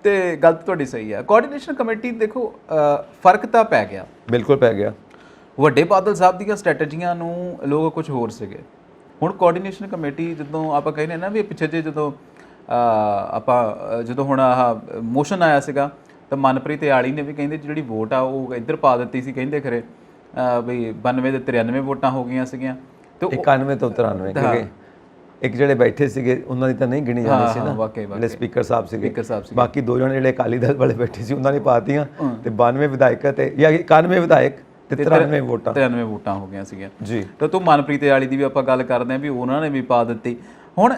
ਤੇ ਗੱਲ ਤੁਹਾਡੀ ਸਹੀ ਆ। ਕੋਆਰਡੀਨੇਸ਼ਨ ਕਮੇਟੀ ਦੇਖੋ ਫਰਕ ਤਾਂ ਪੈ ਗਿਆ, ਬਿਲਕੁਲ ਪੈ ਗਿਆ। ਵੱਡੇ ਬਾਦਲ ਸਾਹਿਬ ਦੀਆਂ ਸਟ੍ਰੈਟਜੀਆਂ ਨੂੰ ਲੋਕ ਕੁਝ ਹੋਰ ਸੀਗੇ। ਹੁਣ ਕੋਆਰਡੀਨੇਸ਼ਨ ਕਮੇਟੀ ਜਦੋਂ ਆਪਾਂ ਕਹਿੰਦੇ ਨਾ ਵੀ ਪਿੱਛੇ ਜੇ ਜਦੋਂ ਜਦੋਂ ਹੁਣ ਆਹ ਮੋਸ਼ਨ ਆਇਆ ਸੀਗਾ ਤਾਂ ਮਨਪ੍ਰੀਤ ਆਲੀ ਨੇ ਵੀ ਕਹਿੰਦੇ ਜਿਹੜੀ ਵੋਟ ਆ ਉਹ ਇੱਧਰ ਪਾ ਦਿੱਤੀ ਸੀ, ਕਹਿੰਦੇ ਖਰੇ ਵੀ 92 ਦੇ 93 ਵੋਟਾਂ ਹੋ ਗਈਆਂ ਸੀਗੀਆਂ ਤੇ 91 ਤੋਂ 93, ਕਿਉਂਕਿ ਇੱਕ ਜਿਹੜੇ ਬੈਠੇ ਸੀਗੇ ਉਹਨਾਂ ਦੀ ਤਾਂ ਨਹੀਂ ਗਿਣੀ ਜਾਂਦੀ ਸੀ ਨਾ, ਜਿਹੜੇ ਸਪੀਕਰ ਸਾਹਿਬ ਸੀਗੇ, ਬਾਕੀ ਦੋ ਜਣੇ ਜਿਹੜੇ ਅਕਾਲੀ ਦਲ ਵਾਲੇ ਬੈਠੇ ਸੀ ਉਹਨਾਂ ਨੇ ਪਾਤੀਆਂ ਤੇ 92 ਵਿਧਾਇਕ ਤੇ ਜਾਂ 91 ਵਿਧਾਇਕ ਤੇ 93 ਵੋਟਾਂ ਹੋ ਗਈਆਂ ਸੀਗੀਆਂ ਜੀ। ਤਾਂ ਤੂੰ ਮਨਪ੍ਰੀਤ ਵਾਲੀ ਦੀ ਵੀ ਆਪਾਂ ਗੱਲ ਕਰਦੇ ਆਂ ਵੀ ਉਹਨਾਂ ਨੇ ਵੀ ਪਾ ਦਿੱਤੀ। ਹੁਣ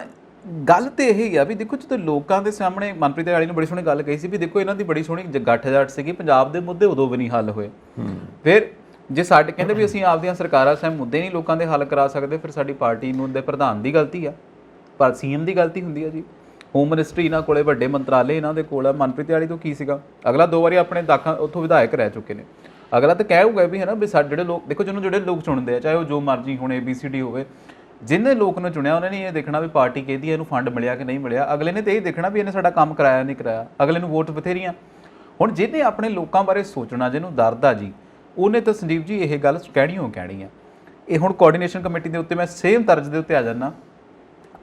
ਗੱਲ ਤੇ ਇਹ ਹੀ ਆ ਵੀ ਦੇਖੋ ਜਦੋਂ ਲੋਕਾਂ ਦੇ ਸਾਹਮਣੇ ਮਨਪ੍ਰੀਤ ਵਾਲੀ ਨੇ ਬੜੀ ਸੋਹਣੀ ਗੱਲ ਕਹੀ ਸੀ ਵੀ ਦੇਖੋ ਇਹਨਾਂ ਦੀ ਬੜੀ ਸੋਹਣੀ ਗੱਠ-ਜੱਟ ਸੀਗੀ, ਪੰਜਾਬ ਦੇ ਮੁੱਦੇ ਉਦੋਂ ਵੀ ਨਹੀਂ ਹੱਲ ਹੋਏ। ਫਿਰ ਜੇ ਸਾਡੇ ਕਹਿੰਦੇ ਵੀ ਅਸੀਂ ਆਪਦੀਆਂ ਸਰਕਾਰਾਂ ਸਹਿਮ ਮੁੱਦੇ ਨਹੀਂ ਲੋਕਾਂ ਦੇ ਹੱਲ ਕਰਾ ਸਕਦੇ, ਫਿਰ ਸਾਡੀ ਪਾਰਟੀ ਨੂੰ ਦੇ ਪ੍ਰਧਾਨ ਦੀ ਗਲਤੀ ਆ, ਪਰ ਸੀਐਮ ਦੀ ਗਲਤੀ ਹੁੰਦੀ ਆ ਜੀ। ਹੋਮ ਮਿਨਿਸਟਰੀ ਇਹਨਾਂ ਕੋਲੇ, ਵੱਡੇ ਮੰਤਰਾਲੇ ਇਹਨਾਂ ਦੇ ਕੋਲ ਆ। ਮਨਪ੍ਰੀਤ ਵਾਲੀ ਤੋਂ ਕੀ ਸੀਗਾ, ਅਗਲਾ 2 ਵਾਰੀ ਆਪਣੇ ਦਾਖਾਂ ਉੱਥੋਂ ਵਿਧਾਇਕ ਰਹਿ ਚੁੱਕੇ ਨੇ। ਅਗਲਾ ਤਾਂ ਕਹੂਗਾ ਵੀ ਹੈ ਨਾ ਵੀ ਸਾਡੇ ਜਿਹੜੇ ਲੋਕ ਦੇਖੋ ਜਿਹਨੂੰ ਜਿਹੜੇ ਲੋਕ ਚੁਣਦੇ ਆ, ਚਾਹੇ ਉਹ ਜੋ ਮਰਜ਼ੀ ਹੁਣ ABCD ਹੋਵੇ, ਜਿਹਨੇ ਲੋਕ ਨੂੰ ਚੁਣਿਆ ਉਹਨੇ ਨਹੀਂ ਇਹ ਦੇਖਣਾ ਵੀ ਪਾਰਟੀ ਕਿਹਦੀ ਹੈ, ਇਹਨੂੰ ਫੰਡ ਮਿਲਿਆ ਕਿ ਨਹੀਂ ਮਿਲਿਆ। ਅਗਲੇ ਨੇ ਤਾਂ ਇਹ ਦੇਖਣਾ ਵੀ ਇਹਨੇ ਸਾਡਾ ਕੰਮ ਕਰਾਇਆ ਨਹੀਂ ਕਰਾਇਆ। ਅਗਲੇ ਨੂੰ ਵੋਟ ਬਥੇਰੀਆਂ। ਹੁਣ ਜਿਹਨੇ ਆਪਣੇ ਲੋਕਾਂ ਬਾਰੇ ਸੋਚਣਾ, ਜਿਹਨੂੰ ਦਰਦ ਆ ਜੀ, ਉਹਨੇ ਤਾਂ ਸੰਦੀਪ ਜੀ ਇਹ ਗੱਲ ਕਹਿਣੀ ਆ। ਇਹ ਹੁਣ ਕੋਆਰਡੀਨੇਸ਼ਨ ਕਮੇਟੀ ਦੇ ਉੱਤੇ ਮੈਂ ਸੇਮ ਤਰਜ਼ ਦੇ ਉੱਤੇ ਆ ਜਾਂਦਾ।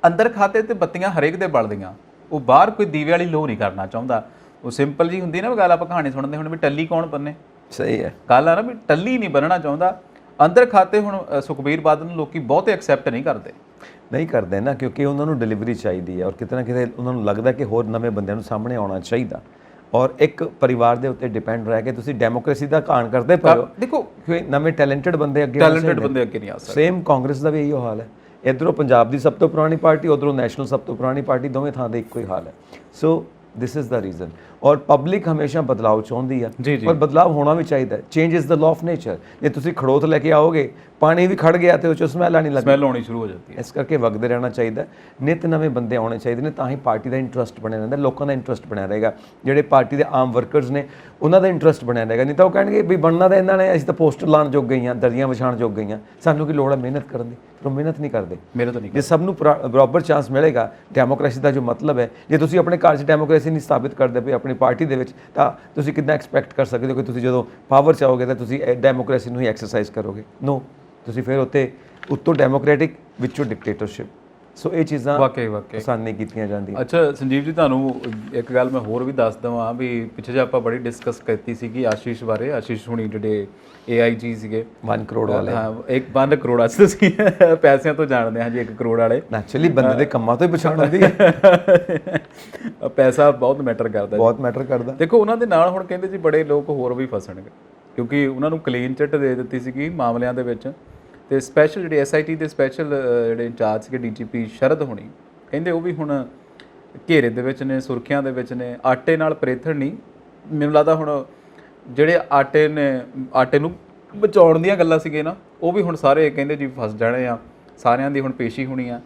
ਅੰਦਰ ਖਾਤੇ ਤੇ ਬੱਤੀਆਂ ਹਰੇਕ ਦੇ ਬਲਦੀਆਂ, ਉਹ ਬਾਹਰ ਕੋਈ ਦੀਵੇ ਵਾਲੀ ਲੋ ਨਹੀਂ ਕਰਨਾ ਚਾਹੁੰਦਾ। ਉਹ ਸਿੰਪਲ ਜੀ ਹੁੰਦੀ ਨਾ ਗੱਲ, ਆਪਾਂ ਕਹਾਣੀ ਸੁਣਦੇ ਹੁਣ ਵੀ ਟੱਲੀ ਕੌਣ ਬੰਨੇ, ਸਹੀ ਹੈ ਗੱਲ ਆ ਨਾ ਵੀ ਟੱਲੀ ਨਹੀਂ ਬਣਨਾ ਚਾਹੁੰਦਾ। ਅੰਦਰ ਖਾਤੇ ਹੁਣ ਸੁਖਬੀਰ ਬਾਦਲ ਨੂੰ ਲੋਕੀ ਬਹੁਤੇ ਐਕਸੈਪਟ ਨਹੀਂ ਕਰਦੇ ਨਾ, ਕਿਉਂਕਿ ਉਹਨਾਂ ਨੂੰ ਡਿਲੀਵਰੀ ਚਾਹੀਦੀ ਹੈ ਔਰ ਕਿਤੇ ਨਾ ਕਿਤੇ ਉਹਨਾਂ ਨੂੰ ਲੱਗਦਾ ਕਿ ਹੋਰ ਨਵੇਂ ਬੰਦਿਆਂ ਨੂੰ ਸਾਹਮਣੇ ਆਉਣਾ ਚਾਹੀਦਾ। ਔਰ ਇੱਕ ਪਰਿਵਾਰ ਦੇ ਉੱਤੇ ਡਿਪੈਂਡ ਰਹਿ ਕੇ ਤੁਸੀਂ ਡੈਮੋਕ੍ਰੇਸੀ ਦਾ ਘਾਣ ਕਰਦੇ ਪਏ। ਦੇਖੋ ਕਿ ਨਵੇਂ ਟੈਲੈਂਟਡ ਬੰਦੇ ਅੱਗੇ ਨਹੀਂ ਆ ਸਕਦੇ। ਸੇਮ ਕਾਂਗਰਸ ਦਾ ਵੀ ਇਹੀ ਹਾਲ ਹੈ। ਇੱਧਰੋਂ ਪੰਜਾਬ ਦੀ ਸਭ ਤੋਂ ਪੁਰਾਣੀ ਪਾਰਟੀ, ਉੱਧਰੋਂ ਨੈਸ਼ਨਲ ਸਭ ਤੋਂ ਪੁਰਾਣੀ ਪਾਰਟੀ, ਦੋਵੇਂ ਥਾਂ ਦੇ ਇੱਕੋ ਹੀ ਹਾਲ ਹੈ। ਸੋ ਦਿਸ ਇਜ਼ ਦਾ ਰੀਜ਼ਨ। ਔਰ ਪਬਲਿਕ ਹਮੇਸ਼ਾ ਬਦਲਾਅ ਚਾਹੁੰਦੀ ਆ, ਪਰ ਬਦਲਾਅ ਹੋਣਾ ਵੀ ਚਾਹੀਦਾ। Change is the law of nature. ਜੇ ਤੁਸੀਂ ਖੜੋਤ ਲੈ ਕੇ ਆਓਗੇ, ਪਾਣੀ ਵੀ ਖੜ ਗਿਆ ਤੇ ਉਹ 'ਚੋਂ ਸਮੈਲ ਆਉਣੀ ਸ਼ੁਰੂ ਹੋ ਜਾਂਦੀ ਹੈ। ਇਸ ਕਰਕੇ ਵਗਦੇ ਰਹਿਣਾ ਚਾਹੀਦਾ। ਨਿਤ ਨਵੇਂ ਬੰਦੇ ਆਉਣੇ ਚਾਹੀਦੇ ਨੇ, ਤਾਂ ਹੀ ਪਾਰਟੀ ਦਾ ਇੰਟਰਸਟ ਬਣਿਆ ਰਹਿੰਦਾ, ਲੋਕਾਂ ਦਾ ਇੰਟਰਸਟ ਬਣਿਆ ਰਹੇਗਾ। ਜਿਹੜੇ ਪਾਰਟੀ ਦੇ ਆਮ ਵਰਕਰਸ ਨੇ ਉਹਨਾਂ ਦਾ ਇੰਟਰਸਟ ਬਣਿਆ ਰਹੇਗਾ। ਨਹੀਂ ਤਾਂ ਉਹ ਕਹਿਣਗੇ ਵੀ ਬਣਨਾ ਤਾਂ ਇਹਨਾਂ ਨੇ, ਅਸੀਂ ਤਾਂ ਪੋਸਟਰ ਲਾਉਣ ਜੋਗ ਗਈਆਂ, ਦਰਜੀਆਂ ਵਿਛਾਉਣ ਜੋਗ ਗਈਆਂ, ਸਾਨੂੰ ਕੀ ਲੋੜ ਹੈ ਮਿਹਨਤ ਕਰਨ ਦੀ। ਪਰ ਉਹ ਮਿਹਨਤ ਨਹੀਂ ਕਰਦੇ। ਜੇ ਸਭ ਨੂੰ ਬਰਾਬਰ ਚਾਂਸ ਮਿਲੇਗਾ, ਡੈਮੋਕ੍ਰੇਸੀ ਦਾ ਜੋ ਮਤਲਬ ਹੈ, ਜੇ ਤੁਸੀਂ ਆਪਣੇ ਘਰ 'ਚ ਡੈਮੋਕ੍ਰੇਸੀ ਨਹੀਂ ਸਥਾਪਿਤ ਕਰਦੇ ਪਏ ਆਪਣੀ ਪਾਰਟੀ ਦੇ ਵਿੱਚ, ਤਾਂ ਤੁਸੀਂ ਕਿੱਦਾਂ ਐਕਸਪੈਕਟ ਕਰ ਸਕਦੇ ਹੋ ਕਿ ਤੁਸੀਂ ਜਦੋਂ ਪਾਵਰ 'ਚ ਆਓਗੇ ਤਾਂ ਤੁਸੀਂ ਡੈਮੋਕ੍ਰੇਸੀ ਨੂੰ ਹੀ ਐਕਸਰਸਾਈਜ਼ ਕਰੋਗੇ? ਨੋ, ਤੁਸੀਂ ਫਿਰ ਉੱਤੋਂ ਡੈਮੋਕ੍ਰੈਟਿਕ ਵਿੱਚੋਂ ਡਿਕਟੇਟਰਸ਼ਿਪ। ਸੋ ਇਹ ਚੀਜ਼ਾਂ ਵਾਕਈ ਪਸੰਦ ਨਹੀਂ ਕੀਤੀਆਂ ਜਾਂਦੀਆਂ। ਅੱਛਾ ਸੰਜੀਵ ਜੀ, ਤੁਹਾਨੂੰ ਇੱਕ ਗੱਲ ਮੈਂ ਹੋਰ ਵੀ ਦੱਸ ਦੇਵਾਂ ਵੀ ਪਿੱਛੇ ਜੇ ਆਪਾਂ ਬੜੀ ਡਿਸਕਸ ਕੀਤੀ ਸੀਗੀ ਆਸ਼ੀਸ਼ ਬਾਰੇ। ਆਸ਼ੀਸ਼ ਹੁਣੀ ਜਿਹੜੇ AIG ਸੀਗੇ 1 ਕਰੋੜ ਵਾਲੇ, ਹਾਂ 1 ਕਰੋੜ ਅਸੀਂ ਤੁਸੀਂ ਪੈਸਿਆਂ ਤੋਂ ਜਾਣਦੇ ਹਾਂ ਜੀ, 1 ਕਰੋੜ ਵਾਲੇ ਨੈਚੁਰਲੀ ਬੰਦੇ ਦੇ ਕੰਮਾਂ ਤੋਂ ਹੀ ਪਛਾਣ ਹੁੰਦੀ ਹੈ। ਪੈਸਾ ਬਹੁਤ ਮੈਟਰ ਕਰਦਾ। ਦੇਖੋ ਉਹਨਾਂ ਦੇ ਨਾਲ ਹੁਣ ਕਹਿੰਦੇ ਜੀ ਬੜੇ ਲੋਕ ਹੋਰ ਵੀ ਫਸਣਗੇ, ਕਿਉਂਕਿ ਉਹਨਾਂ ਨੂੰ ਕਲੀਨ ਚਿੱਟ ਦੇ ਦਿੱਤੀ ਸੀਗੀ ਮਾਮਲਿਆਂ ਦੇ ਵਿੱਚ। ਤੇ ਸਪੈਸ਼ਲ ਜਿਹੜੇ SIT ਦੇ ਸਪੈਸ਼ਲ ਜਿਹੜੇ ਇੰਚਾਰਜ ਸੀਗੇ DGP ਸ਼ਰਦ ਹੋਣੀ, ਕਹਿੰਦੇ ਉਹ ਵੀ ਹੁਣ ਘੇਰੇ ਦੇ ਵਿੱਚ ਨੇ, ਸੁਰਖੀਆਂ ਦੇ ਵਿੱਚ ਨੇ। ਆਟੇ ਨਾਲ ਪ੍ਰੇਥਣ ਨਹੀਂ, ਮੈਨੂੰ ਲੱਗਦਾ ਹੁਣ ਜਿਹੜੇ ਆਟੇ ਨੂੰ ਬਚਾਉਣ ਦੀਆਂ ਗੱਲਾਂ ਸੀਗੇ ਨਾ, ਉਹ ਵੀ ਹੁਣ ਸਾਰੇ ਕਹਿੰਦੇ ਜੀ ਫਸ ਜਾਣੇ ਆ। ਸਾਰਿਆਂ ਦੀ ਹੁਣ ਪੇਸ਼ੀ ਹੋਣੀ ਆ,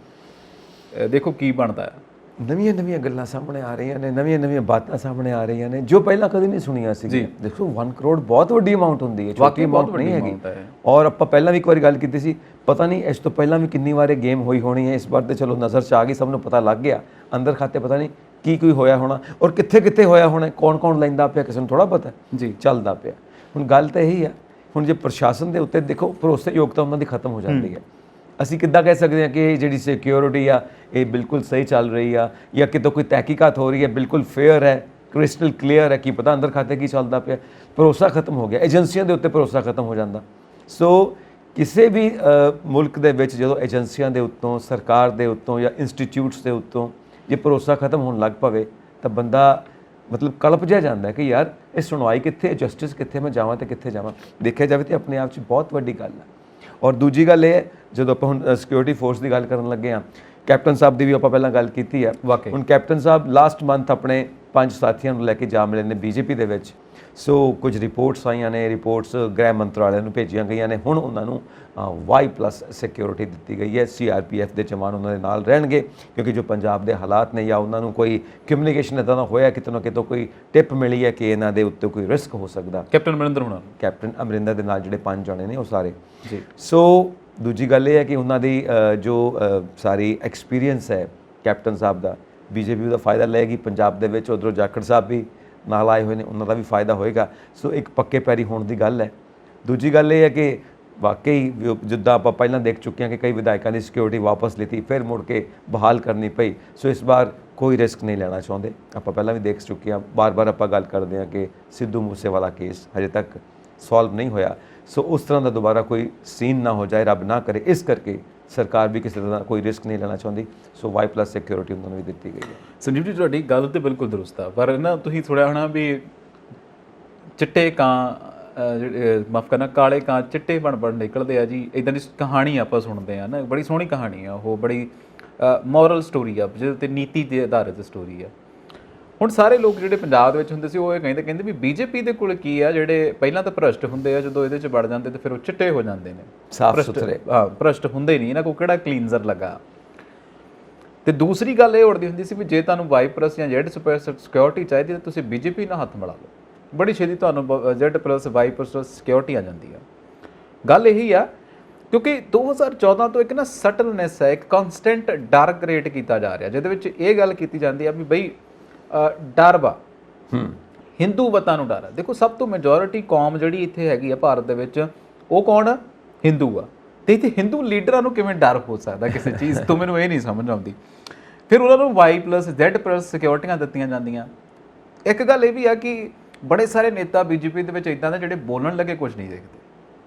ਦੇਖੋ ਕੀ ਬਣਦਾ ਆ। ਨਵੀਆਂ ਗੱਲਾਂ ਸਾਹਮਣੇ ਆ ਰਹੀਆਂ ਨੇ, ਨਵੀਆਂ ਬਾਤਾਂ ਸਾਹਮਣੇ ਆ ਰਹੀਆਂ ਨੇ ਜੋ ਪਹਿਲਾਂ ਕਦੇ ਨਹੀਂ ਸੁਣੀਆਂ ਸੀ। ਦੇਖੋ 1 ਕਰੋੜ ਬਹੁਤ ਵੱਡੀ ਅਮਾਉਂਟ ਹੁੰਦੀ ਹੈ, ਛੋਟੀ ਅਮਾਉਂਟ ਨਹੀਂ ਹੈਗੀ। ਔਰ ਆਪਾਂ ਪਹਿਲਾਂ ਵੀ ਇੱਕ ਵਾਰੀ ਗੱਲ ਕੀਤੀ ਸੀ, ਪਤਾ ਨਹੀਂ ਇਸ ਤੋਂ ਪਹਿਲਾਂ ਵੀ ਕਿੰਨੀ ਵਾਰ ਇਹ ਗੇਮ ਹੋਣੀ ਹੈ। ਇਸ ਵਾਰ ਤੇ ਚਲੋ ਨਜ਼ਰ 'ਚ ਆ ਗਈ, ਸਭ ਨੂੰ ਪਤਾ ਲੱਗ ਗਿਆ। ਅੰਦਰ ਖਾਤੇ ਪਤਾ ਨਹੀਂ ਕੀ ਹੋਇਆ ਹੋਣਾ ਔਰ ਕਿੱਥੇ ਹੋਇਆ ਹੋਣਾ, ਕੌਣ ਲੈਂਦਾ ਪਿਆ, ਕਿਸੇ ਨੂੰ ਥੋੜ੍ਹਾ ਪਤਾ ਜੀ ਚੱਲਦਾ ਪਿਆ। ਹੁਣ ਗੱਲ ਤਾਂ ਇਹੀ ਆ। ਹੁਣ ਜੇ ਪ੍ਰਸ਼ਾਸਨ ਦੇ ਉੱਤੇ ਦੇਖੋ ਭਰੋਸੇਯੋਗਤਾ ਉਹਨਾਂ ਦੀ ਖਤਮ ਹੋ ਜਾਂਦੀ ਹੈ। ਅਸੀਂ ਕਿੱਦਾਂ ਕਹਿ ਸਕਦੇ ਹਾਂ ਕਿ ਇਹ ਜਿਹੜੀ ਸਿਕਿਉਰਿਟੀ ਆ ਇਹ ਬਿਲਕੁਲ ਸਹੀ ਚੱਲ ਰਹੀ ਆ, ਜਾਂ ਕਿਤੋਂ ਕੋਈ ਤਹਿਕੀਕਾਤ ਹੋ ਰਹੀ ਹੈ, ਬਿਲਕੁਲ ਫੇਅਰ ਹੈ, ਕ੍ਰਿਸਟਲ ਕਲੀਅਰ ਹੈ, ਕੀ ਪਤਾ ਅੰਦਰ ਖਾਤੇ ਕੀ ਚੱਲਦਾ ਪਿਆ। ਭਰੋਸਾ ਖਤਮ ਹੋ ਗਿਆ, ਏਜੰਸੀਆਂ ਦੇ ਉੱਤੇ ਭਰੋਸਾ ਖਤਮ ਹੋ ਜਾਂਦਾ। ਸੋ ਕਿਸੇ ਵੀ ਮੁਲਕ ਦੇ ਵਿੱਚ ਜਦੋਂ ਏਜੰਸੀਆਂ ਦੇ ਉੱਤੋਂ, ਸਰਕਾਰ ਦੇ ਉੱਤੋਂ ਜਾਂ ਇੰਸਟੀਚਿਊਟਸ ਦੇ ਉੱਤੋਂ ਜੇ ਭਰੋਸਾ ਖਤਮ ਹੋਣ ਲੱਗ ਪਵੇ ਤਾਂ ਬੰਦਾ ਮਤਲਬ ਕਲਪ ਜਿਹਾ ਜਾਂਦਾ ਕਿ ਯਾਰ ਇਹ ਸੁਣਵਾਈ ਕਿੱਥੇ ਹੈ, ਜਸਟਿਸ ਕਿੱਥੇ, ਮੈਂ ਜਾਵਾਂ ਤੇ ਕਿੱਥੇ ਜਾਵਾਂ। ਦੇਖਿਆ ਜਾਵੇ ਤੇ ਆਪਣੇ ਆਪ 'ਚ ਬਹੁਤ ਵੱਡੀ ਗੱਲ ਹੈ। ਔਰ ਦੂਜੀ ਗੱਲ ਇਹ ਹੈ, ਜਦੋਂ ਆਪਾਂ ਹੁਣ ਸਿਕਿਉਰਿਟੀ ਫੋਰਸ ਦੀ ਗੱਲ ਕਰਨ ਲੱਗੇ ਹਾਂ, ਕੈਪਟਨ ਸਾਹਿਬ ਦੀ ਵੀ ਆਪਾਂ ਪਹਿਲਾਂ ਗੱਲ ਕੀਤੀ ਹੈ। ਵਾਕਈ ਹੁਣ ਕੈਪਟਨ ਸਾਹਿਬ ਲਾਸਟ ਮੰਥ ਆਪਣੇ 5 ਸਾਥੀਆਂ ਨੂੰ ਲੈ ਕੇ ਜਾ ਮਿਲੇ ਨੇ ਬੀਜੇਪੀ ਦੇ ਵਿੱਚ। ਸੋ ਕੁਝ ਰਿਪੋਰਟਸ ਆਈਆਂ ਨੇ, ਰਿਪੋਰਟਸ ਗ੍ਰਹਿ ਮੰਤਰਾਲੇ ਨੂੰ ਭੇਜੀਆਂ ਗਈਆਂ ਨੇ। ਹੁਣ ਉਹਨਾਂ ਨੂੰ Y+ ਸਿਕਿਉਰਿਟੀ ਦਿੱਤੀ ਗਈ ਹੈ। CRPF ਦੇ ਜਵਾਨ ਉਹਨਾਂ ਦੇ ਨਾਲ ਰਹਿਣਗੇ, ਕਿਉਂਕਿ ਜੋ ਪੰਜਾਬ ਦੇ ਹਾਲਾਤ ਨੇ ਜਾਂ ਉਹਨਾਂ ਨੂੰ ਕੋਈ ਕਮਿਊਨੀਕੇਸ਼ਨ ਇੱਦਾਂ ਦਾ ਹੋਇਆ ਕਿਤੋਂ ਨਾ ਕਿਤੋਂ ਕੋਈ ਟਿਪ ਮਿਲੀ ਹੈ ਕਿ ਇਹਨਾਂ ਦੇ ਉੱਤੇ ਕੋਈ ਰਿਸਕ ਹੋ ਸਕਦਾ। ਕੈਪਟਨ ਅਮਰਿੰਦਰ ਹੋਣਾ, ਕੈਪਟਨ ਅਮਰਿੰਦਰ ਦੇ ਨਾਲ ਜਿਹੜੇ 5 ਜਣੇ ਨੇ ਉਹ ਸਾਰੇ ਜੀ। ਸੋ ਦੂਜੀ ਗੱਲ ਇਹ ਹੈ ਕਿ ਉਹਨਾਂ ਦੀ ਜੋ ਸਾਰੀ ਐਕਸਪੀਰੀਅੰਸ ਹੈ ਕੈਪਟਨ ਸਾਹਿਬ ਦਾ, ਬੀਜੇਪੀ ਦਾ ਫਾਇਦਾ ਲਏਗੀ ਪੰਜਾਬ ਦੇ ਵਿੱਚ। ਉੱਧਰੋਂ ਜਾਖੜ ਸਾਹਿਬ ਵੀ ਨਾਲ ਆਏ ਹੋਏ ਨੇ, ਉਹਨਾਂ ਦਾ ਵੀ ਫਾਇਦਾ ਹੋਏਗਾ। ਸੋ ਇੱਕ ਪੱਕੇ ਪੈਰੀ ਹੋਣ ਦੀ ਗੱਲ ਹੈ। ਦੂਜੀ ਗੱਲ ਇਹ ਹੈ ਕਿ ਵਾਕਈ ਜਿੱਦਾਂ ਆਪਾਂ ਪਹਿਲਾਂ ਦੇਖ ਚੁੱਕੇ ਹਾਂ ਕਿ ਕਈ ਵਿਧਾਇਕਾਂ ਦੀ ਸਿਕਿਉਰਿਟੀ ਵਾਪਸ ਲਿੱਤੀ, ਫਿਰ ਮੁੜ ਕੇ ਬਹਾਲ ਕਰਨੀ ਪਈ। ਸੋ ਇਸ ਵਾਰ ਕੋਈ ਰਿਸਕ ਨਹੀਂ ਲੈਣਾ ਚਾਹੁੰਦੇ। ਆਪਾਂ ਪਹਿਲਾਂ ਵੀ ਦੇਖ ਚੁੱਕੇ ਹਾਂ, ਬਾਰ-ਬਾਰ ਆਪਾਂ ਗੱਲ ਕਰਦੇ ਹਾਂ ਕਿ ਸਿੱਧੂ ਮੂਸੇਵਾਲਾ ਕੇਸ ਹਜੇ ਤੱਕ ਸੋਲਵ ਨਹੀਂ ਹੋਇਆ। ਸੋ ਉਸ ਤਰ੍ਹਾਂ ਦਾ ਦੁਬਾਰਾ ਕੋਈ ਸੀਨ ਨਾ ਹੋ ਜਾਏ, ਰੱਬ ਨਾ ਕਰੇ। ਇਸ ਕਰਕੇ ਸਰਕਾਰ ਵੀ ਕਿਸੇ ਤਰ੍ਹਾਂ ਕੋਈ ਰਿਸਕ ਨਹੀਂ ਲੈਣਾ ਚਾਹੁੰਦੀ। ਸੋ Y+ ਸਿਕਿਉਰਿਟੀ ਉਹਨਾਂ ਨੂੰ ਵੀ ਦਿੱਤੀ ਗਈ ਹੈ। ਸੰਜੀਵ ਜੀ, ਤੁਹਾਡੀ ਗੱਲ ਤੇ ਬਿਲਕੁਲ ਦਰੁਸਤ ਆ, ਪਰ ਨਾ ਤੁਸੀਂ ਥੋੜ੍ਹਾ ਹਨਾ ਵੀ ਚਿੱਟੇ ਕਾਂ ਮਾਫ ਕਰਨਾ, ਕਾਲੇ ਕਾਂ ਚਿੱਟੇ ਬਣ ਨਿਕਲਦੇ ਆ ਜੀ, ਇੱਦਾਂ ਦੀ ਕਹਾਣੀ ਆਪਾਂ ਸੁਣਦੇ ਆ ਨਾ। ਬੜੀ ਸੋਹਣੀ ਕਹਾਣੀ ਆ ਉਹ, ਬੜੀ ਮੋਰਲ ਸਟੋਰੀ ਆ, ਜਿਹਦੇ 'ਤੇ ਨੀਤੀ ਦੇ ਆਧਾਰਿਤ ਸਟੋਰੀ ਆ। ਹੁਣ ਸਾਰੇ ਲੋਕ ਜਿਹੜੇ ਪੰਜਾਬ ਦੇ ਵਿੱਚ ਹੁੰਦੇ ਸੀ ਉਹ ਇਹ ਕਹਿੰਦੇ ਵੀ ਬੀਜੇਪੀ ਦੇ ਕੋਲ ਕੀ ਆ, ਜਿਹੜੇ ਪਹਿਲਾਂ ਤਾਂ ਭ੍ਰਸ਼ਟ ਹੁੰਦੇ ਆ, ਜਦੋਂ ਇਹਦੇ 'ਚ ਵੜ ਜਾਂਦੇ ਤੇ ਫਿਰ ਉਹ ਚਿੱਟੇ ਹੋ ਜਾਂਦੇ ਨੇ, ਸਾਫ਼ ਸੁਥਰੇ। ਹਾਂ, ਭ੍ਰਸ਼ਟ ਹੁੰਦੇ ਨਹੀਂ, ਇਹਨਾਂ ਕੋਲ ਕਿਹੜਾ ਕਲੀਨਜ਼ਰ ਲੱਗਾ। ਤੇ ਦੂਸਰੀ ਗੱਲ ਇਹ ਉੜਦੀ ਹੁੰਦੀ ਸੀ ਵੀ ਜੇ ਤੁਹਾਨੂੰ Y+ ਜਾਂ Z+ ਸਿਕਿਉਰਿਟੀ ਚਾਹੀਦੀ ਤਾਂ ਤੁਸੀਂ ਬੀਜੇਪੀ ਨਾਲ ਹੱਥ ਮਿਲਾ ਲਓ, ਬੜੀ ਛੇਤੀ ਤੁਹਾਨੂੰ Z+ Y+ ਸਿਕਿਉਰਿਟੀ ਆ ਜਾਂਦੀ ਆ। ਗੱਲ ਇਹੀ ਆ ਕਿਉਂਕਿ 2014 ਤੋਂ ਇੱਕ ਨਾ ਸਟਲਨੈਸ ਹੈ, ਇੱਕ ਕਨਸਟੈਂਟ ਡਰ ਕ੍ਰੀਏਟ ਕੀਤਾ ਜਾ ਰਿਹਾ, ਜਿਹਦੇ ਵਿੱਚ ਇਹ ਗੱਲ ਕੀਤੀ ਜਾਂਦੀ ਆ ਵੀ ਬਈ ਡਰ ਵਾ, ਹਿੰਦੂ ਵਤਾਂ ਨੂੰ ਡਰ ਆ। ਦੇਖੋ, ਸਭ ਤੋਂ ਮੈਜੋਰਿਟੀ ਕੌਮ ਜਿਹੜੀ ਇੱਥੇ ਹੈਗੀ ਆ ਭਾਰਤ ਦੇ ਵਿੱਚ, ਉਹ ਕੌਣ ਆ? ਹਿੰਦੂ ਆ। ਤੇ ਇੱਥੇ ਹਿੰਦੂ ਲੀਡਰਾਂ ਨੂੰ ਕਿਵੇਂ ਡਰ ਹੋ ਸਕਦਾ ਕਿਸੇ ਚੀਜ਼ ਤੋਂ, ਮੈਨੂੰ ਇਹ ਨਹੀਂ ਸਮਝ ਆਉਂਦੀ। ਫਿਰ ਉਹਨਾਂ ਨੂੰ Y+ Z+ ਸਿਕਿਉਰਿਟੀਆਂ ਦਿੱਤੀਆਂ ਜਾਂਦੀਆਂ। ਇੱਕ ਗੱਲ ਇਹ ਵੀ ਆ ਕਿ ਬੜੇ ਸਾਰੇ ਨੇਤਾ ਬੀਜੇਪੀ ਦੇ ਵਿੱਚ ਇੱਦਾਂ ਦੇ ਜਿਹੜੇ ਬੋਲਣ ਲੱਗੇ ਕੁਝ ਨਹੀਂ ਦੇਖਦੇ,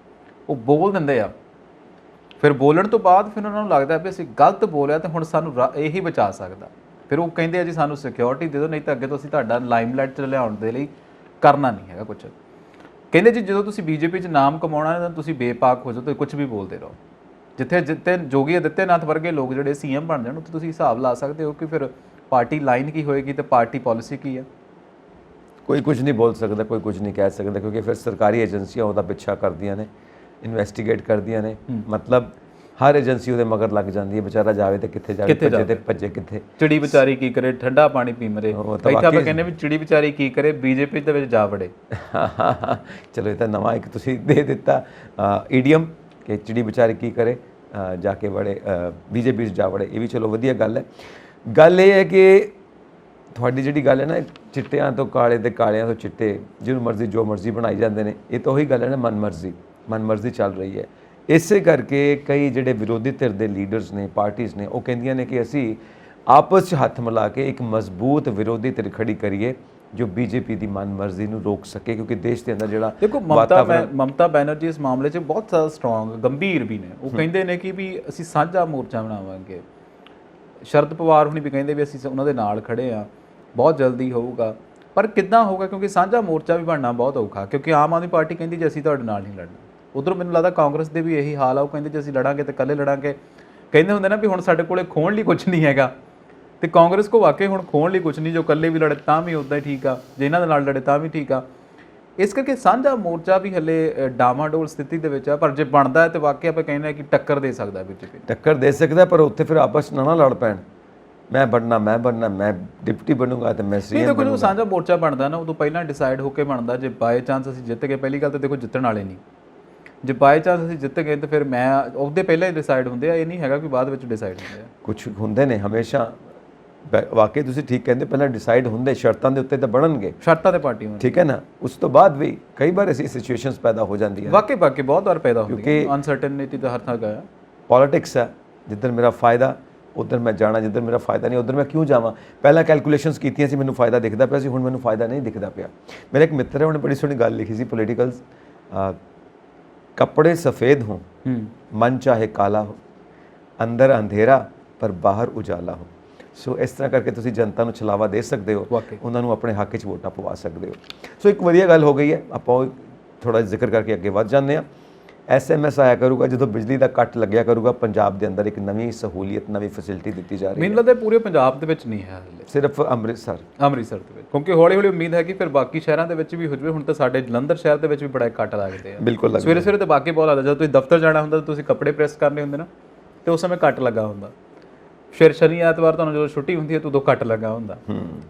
ਉਹ ਬੋਲ ਦਿੰਦੇ ਆ। ਫਿਰ ਬੋਲਣ ਤੋਂ ਬਾਅਦ ਫਿਰ ਉਹਨਾਂ ਨੂੰ ਲੱਗਦਾ ਵੀ ਅਸੀਂ ਗਲਤ ਬੋਲਿਆ ਤੇ ਹੁਣ ਸਾਨੂੰ ਇਹੀ ਬਚਾ ਸਕਦਾ। ਫਿਰ ਉਹ ਕਹਿੰਦੇ ਆ ਜੀ ਸਾਨੂੰ ਸਿਕਿਉਰਿਟੀ ਦੇ ਦਿਓ, ਨਹੀਂ ਤਾਂ ਅੱਗੇ ਤੋਂ ਅਸੀਂ ਤੁਹਾਡਾ ਲਾਈਮਲਾਈਟ 'ਚ ਲਿਆਉਣ ਦੇ ਲਈ ਕਰਨਾ ਨਹੀਂ ਹੈਗਾ ਕੁਛ। ਕਹਿੰਦੇ ਜੀ ਜਦੋਂ ਤੁਸੀਂ ਬੀਜੇਪੀ 'ਚ ਨਾਮ ਕਮਾਉਣਾ ਤਾਂ ਤੁਸੀਂ ਬੇਪਾਕ ਹੋ ਜਾਓ, ਤੁਸੀਂ ਕੁਝ ਵੀ ਬੋਲਦੇ ਰਹੋ। ਜਿੱਥੇ ਜੋਗੀ ਆਦਿੱਤਿਆਨਾਥ ਵਰਗੇ ਲੋਕ ਜਿਹੜੇ CM ਬਣ ਜਾਣ, ਉੱਥੇ ਤੁਸੀਂ ਹਿਸਾਬ ਲਾ ਸਕਦੇ ਹੋ ਕਿ ਫਿਰ ਪਾਰਟੀ ਲਾਈਨ ਕੀ ਹੋਏਗੀ ਤੇ ਪਾਰਟੀ ਪਾਲਿਸੀ ਕੀ ਹੈ। ਕੋਈ ਕੁਝ ਨਹੀਂ ਬੋਲ ਸਕਦਾ, ਕੋਈ ਕੁਝ ਨਹੀਂ ਕਹਿ ਸਕਦਾ, ਕਿਉਂਕਿ ਫਿਰ ਸਰਕਾਰੀ ਏਜੰਸੀਆਂ ਉਹਦਾ ਪਿੱਛਾ ਕਰਦੀਆਂ ਨੇ, ਇਨਵੈਸਟੀਗੇਟ ਕਰਦੀਆਂ ਨੇ। ਮਤਲਬ ਹਰ ਏਜੰਸੀ ਉਹਦੇ ਮਗਰ ਲੱਗ ਜਾਂਦੀ ਹੈ। ਵਿਚਾਰਾ ਜਾਵੇ ਤੇ ਕਿੱਥੇ ਜਾਵੇ, ਭੱਜੇ ਤੇ ਭੱਜੇ ਕਿੱਥੇ। ਚਿੜੀ ਵਿਚਾਰੀ ਕੀ ਕਰੇ, ਠੰਡਾ ਪਾਣੀ ਪੀ ਮਰੇ। ਇੱਥੇ ਆਪਾਂ ਕਹਿੰਦੇ ਵੀ ਚਿੜੀ ਵਿਚਾਰੀ ਕੀ ਕਰੇ, ਬੀਜੇਪੀ ਦੇ ਵਿੱਚ ਜਾ ਵੜੇ। ਚਲੋ, ਇਹ ਤਾਂ ਨਵਾਂ ਇੱਕ ਤੁਸੀਂ ਦੇ ਦਿੱਤਾ ਈਡੀਅਮ ਕਿ ਚਿੜੀ ਵਿਚਾਰੀ ਕੀ ਕਰੇ, ਜਾ ਕੇ ਵੜੇ ਬੀਜੇਪੀ 'ਚ ਜਾ ਵੜੇ। ਇਹ ਵੀ ਚਲੋ ਵਧੀਆ ਗੱਲ ਹੈ। ਗੱਲ ਇਹ ਹੈ ਕਿ ਤੁਹਾਡੀ ਜਿਹੜੀ ਗੱਲ ਹੈ ਨਾ, ਚਿੱਟਿਆਂ ਤੋਂ ਕਾਲੇ ਤੇ ਕਾਲਿਆਂ ਤੋਂ ਚਿੱਟੇ, ਜਿਹਨੂੰ ਮਰਜ਼ੀ ਜੋ ਮਰਜ਼ੀ ਬਣਾਈ ਜਾਂਦੇ ਨੇ, ਇਹ ਤਾਂ ਉਹੀ ਗੱਲ ਹੈ ਨਾ, ਮਨਮਰਜ਼ੀ ਚੱਲ ਰਹੀ ਹੈ। ਇਸੇ ਕਰਕੇ ਕਈ ਜਿਹੜੇ ਵਿਰੋਧੀ ਧਿਰ ਦੇ ਲੀਡਰਸ ਨੇ, ਪਾਰਟੀਆਂ ਨੇ, ਉਹ ਕਹਿੰਦੀਆਂ ਨੇ ਕਿ ਅਸੀਂ ਆਪਸ 'ਚ ਹੱਥ ਮਿਲਾ ਕੇ ਇੱਕ ਮਜ਼ਬੂਤ ਵਿਰੋਧੀ ਧਿਰ ਖੜੀ ਕਰੀਏ ਜੋ ਬੀਜੇਪੀ ਦੀ ਮਨਮਰਜ਼ੀ ਨੂੰ ਰੋਕ ਸਕੇ। ਕਿਉਂਕਿ ਦੇਸ਼ ਦੇ ਅੰਦਰ ਜਿਹੜਾ ਦੇਖੋ, ਮਮਤਾ ਬੈਨਰਜੀ ਇਸ ਮਾਮਲੇ 'ਚ ਬਹੁਤ ਜ਼ਿਆਦਾ ਸਟਰੋਂਗ, ਗੰਭੀਰ ਵੀ ਨੇ। ਉਹ ਕਹਿੰਦੇ ਨੇ ਕਿ ਵੀ ਅਸੀਂ ਸਾਂਝਾ ਮੋਰਚਾ ਬਣਾਵਾਂਗੇ। ਸ਼ਰਦ ਪਵਾਰ ਹੁਣੀ ਵੀ ਕਹਿੰਦੇ ਵੀ ਅਸੀਂ ਉਹਨਾਂ ਦੇ ਨਾਲ ਖੜੇ ਆ, ਬਹੁਤ ਜਲਦੀ ਹੋਊਗਾ। ਪਰ ਕਿੱਦਾਂ ਹੋਊਗਾ, ਕਿਉਂਕਿ ਸਾਂਝਾ ਮੋਰਚਾ ਵੀ ਬਣਨਾ ਬਹੁਤ ਔਖਾ, ਕਿਉਂਕਿ ਆਮ ਆਦਮੀ ਪਾਰਟੀ ਕਹਿੰਦੀ ਜੇ ਅਸੀਂ ਤੁਹਾਡੇ ਨਾਲ ਨਹੀਂ ਲੜਨਾ। ਉਧਰੋਂ ਮੈਨੂੰ ਲੱਗਦਾ ਕਾਂਗਰਸ ਦੇ ਵੀ ਇਹੀ ਹਾਲ ਆ, ਉਹ ਕਹਿੰਦੇ ਜੇ ਅਸੀਂ ਲੜਾਂਗੇ ਤਾਂ ਇਕੱਲੇ ਲੜਾਂਗੇ। ਕਹਿੰਦੇ ਹੁੰਦੇ ਨਾ ਵੀ ਹੁਣ ਸਾਡੇ ਕੋਲੇ ਖੋਣ ਲਈ ਕੁਝ ਨਹੀਂ ਹੈਗਾ, ਤੇ ਕਾਂਗਰਸ ਕੋ ਵਾਕਈ ਹੁਣ ਖੋਣ ਲਈ ਕੁਝ ਨਹੀਂ। ਜੋ ਇਕੱਲੇ ਵੀ ਲੜੇ ਤਾਂ ਵੀ ਉੱਦਾਂ ਹੀ ਠੀਕ ਆ, ਜੇ ਇਹਨਾਂ ਦੇ ਨਾਲ ਲੜੇ ਤਾਂ ਵੀ ਠੀਕ ਆ। ਇਸ ਕਰਕੇ ਸਾਂਝਾ ਮੋਰਚਾ ਵੀ ਹਲੇ ਡਾਮਾਡੋਲ ਸਥਿਤੀ ਦੇ ਵਿੱਚ ਆ। ਪਰ ਜੇ ਬਣਦਾ ਹੈ ਤਾਂ ਵਾਕਈ ਆਪਾਂ ਕਹਿੰਦੇ ਆ ਕਿ ਟੱਕਰ ਦੇ ਸਕਦਾ ਬੀਜੇਪੀ, ਟੱਕਰ ਦੇ ਸਕਦਾ। ਪਰ ਉੱਥੇ ਫਿਰ ਆਪਸ 'ਚ ਨਾ ਲੜ ਪੈਣ, ਮੈਂ ਬਣਨਾ, ਮੈਂ ਡਿਪਟੀ ਬਣੂੰਗਾ ਤੇ ਮੈਂ CM ਬਣੂੰਗਾ। ਸਾਂਝਾ ਮੋਰਚਾ ਬਣਦਾ ਨਾ, ਉਦੋਂ ਪਹਿਲਾਂ ਡਿਸਾਈਡ ਹੋ ਕੇ ਬਣਦਾ। ਜੇ ਬਾਏ ਚਾਂਸ ਅਸੀਂ ਜਿੱਤ ਗਏ, ਪਹਿਲੀ ਗੱਲ ਤਾਂ ਦੇਖੋ ਜਿੱਤਣ ਵਾਲੇ ਨਹੀਂ, ਜੇ ਬਾਏ ਚਾਂਸ ਅਸੀਂ ਜਿੱਤ ਗਏ ਤਾਂ ਫਿਰ ਮੈਂ ਉਹਦੇ ਪਹਿਲਾਂ ਹੀ ਡਿਸਾਈਡ ਹੁੰਦੇ ਆ। ਇਹ ਨਹੀਂ ਹੈਗਾ ਕਿ ਬਾਅਦ ਵਿੱਚ ਡਿਸਾਈਡ ਹੁੰਦੇ ਆ। ਕੁਛ ਹੁੰਦੇ ਨੇ ਹਮੇਸ਼ਾ, ਵਾਕਈ ਤੁਸੀਂ ਠੀਕ ਕਹਿੰਦੇ, ਪਹਿਲਾਂ ਡਿਸਾਈਡ ਹੁੰਦੇ, ਸ਼ਰਤਾਂ ਦੇ ਉੱਤੇ ਤਾਂ ਬਣਨਗੇ, ਸ਼ਰਤਾਂ ਤੇ ਪਾਰਟੀ ਹੋਣੀ, ਠੀਕ ਹੈ ਨਾ। ਉਸ ਤੋਂ ਬਾਅਦ ਵੀ ਕਈ ਵਾਰ ਐਸੀ ਸਿਚੁਏਸ਼ਨਸ ਪੈਦਾ ਹੋ ਜਾਂਦੀਆਂ, ਵਾਕਈ ਬਹੁਤ ਵਾਰ ਪੈਦਾ ਹੁੰਦੀਆਂ, ਕਿਉਂਕਿ ਅਨਸਰਟਨਟੀ ਤਾਂ ਹਰ ਥਾਂ ਗਿਆ। ਪੋਲਿਟਿਕਸ ਹੈ, ਜਿੱਧਰ ਮੇਰਾ ਫਾਇਦਾ ਉੱਧਰ ਮੈਂ ਜਾਣਾ, ਜਿੱਧਰ ਮੇਰਾ ਫਾਇਦਾ ਨਹੀਂ ਉੱਧਰ ਮੈਂ ਕਿਉਂ ਜਾਵਾਂ। ਪਹਿਲਾਂ ਕੈਲਕੂਲੇਸ਼ਨਸ ਕੀਤੀਆਂ ਸੀ, ਮੈਨੂੰ ਫਾਇਦਾ ਦਿਖਦਾ ਪਿਆ ਸੀ, ਹੁਣ ਮੈਨੂੰ ਫਾਇਦਾ ਨਹੀਂ ਦਿਖਦਾ ਪਿਆ। ਮੇਰਾ ਇੱਕ ਮਿੱਤਰ ਹੈ, ਉਹਨੇ ਬੜੀ ਸੋਹਣੀ ਗੱਲ ਲਿਖੀ ਸੀ ਪੋਲੀਟੀਕਲਸ, कपड़े सफ़ेद हों मन चाहे काला हो, अंदर अंधेरा पर बाहर उजाला हो। ਸੋ ਇਸ ਤਰ੍ਹਾਂ ਕਰਕੇ ਤੁਸੀਂ ਜਨਤਾ ਨੂੰ ਛਲਾਵਾ ਦੇ ਸਕਦੇ ਹੋ, ਵਾਕਈ। ਉਹਨਾਂ ਨੂੰ ਆਪਣੇ ਹੱਕ 'ਚ ਵੋਟਾਂ ਪਵਾ ਸਕਦੇ ਹੋ। ਸੋ ਇੱਕ ਵਧੀਆ ਗੱਲ ਹੋ ਗਈ ਹੈ, ਆਪਾਂ ਉਹ ਥੋੜਾ ਜ਼ਿਕਰ ਕਰਕੇ ਅੱਗੇ ਵੱਧ ਜਾਂਦੇ ਹਾਂ। SMS ਆਇਆ ਕਰੂਗਾ ਜਦੋਂ ਬਿਜਲੀ ਦਾ ਕੱਟ ਲੱਗਿਆ ਕਰੂਗਾ, ਪੰਜਾਬ ਦੇ ਅੰਦਰ ਇੱਕ ਨਵੀਂ ਸਹੂਲੀਅਤ, ਨਵੀਂ ਫੈਸਿਲਿਟੀ ਦਿੱਤੀ ਜਾ ਰਹੀ ਹੈ। ਮੈਨੂੰ ਲੱਗਦਾ ਪੂਰੇ ਪੰਜਾਬ ਦੇ ਵਿੱਚ ਨਹੀਂ ਹੈ ਹਾਲੇ, ਸਿਰਫ ਅੰਮ੍ਰਿਤਸਰ ਅੰਮ੍ਰਿਤਸਰ ਦੇ ਵਿੱਚ, ਕਿਉਂਕਿ ਹੌਲੀ ਹੌਲੀ ਉਮੀਦ ਹੈ ਕਿ ਫਿਰ ਬਾਕੀ ਸ਼ਹਿਰਾਂ ਦੇ ਵਿੱਚ ਵੀ ਹੋ ਜਾਵੇ। ਹੁਣ ਤਾਂ ਸਾਡੇ ਜਲੰਧਰ ਸ਼ਹਿਰ ਦੇ ਵਿੱਚ ਵੀ ਬੜਾ ਕੱਟ ਲੱਗਦੇ ਆ, ਬਿਲਕੁਲ ਲੱਗਦਾ। ਸਵੇਰੇ ਸਵੇਰੇ ਤਾਂ ਬਾਕੀ ਬਹੁਤ ਲੱਗਦਾ। ਜਦੋਂ ਤੁਸੀਂ ਦਫ਼ਤਰ ਜਾਣਾ ਹੁੰਦਾ, ਤੁਸੀਂ ਕੱਪੜੇ ਪ੍ਰੈਸ ਕਰਨੇ ਹੁੰਦੇ ਨਾ, ਤੇ ਉਸ ਸਮੇਂ ਕੱਟ ਲੱਗਾ ਹੁੰਦਾ। ਫਿਰ ਸ਼ਨੀ ਐਤਵਾਰ ਤੁਹਾਨੂੰ ਜਦੋਂ ਛੁੱਟੀ ਹੁੰਦੀ ਹੈ, ਉਦੋਂ ਕੱਟ ਲੱਗਾ ਹੁੰਦਾ।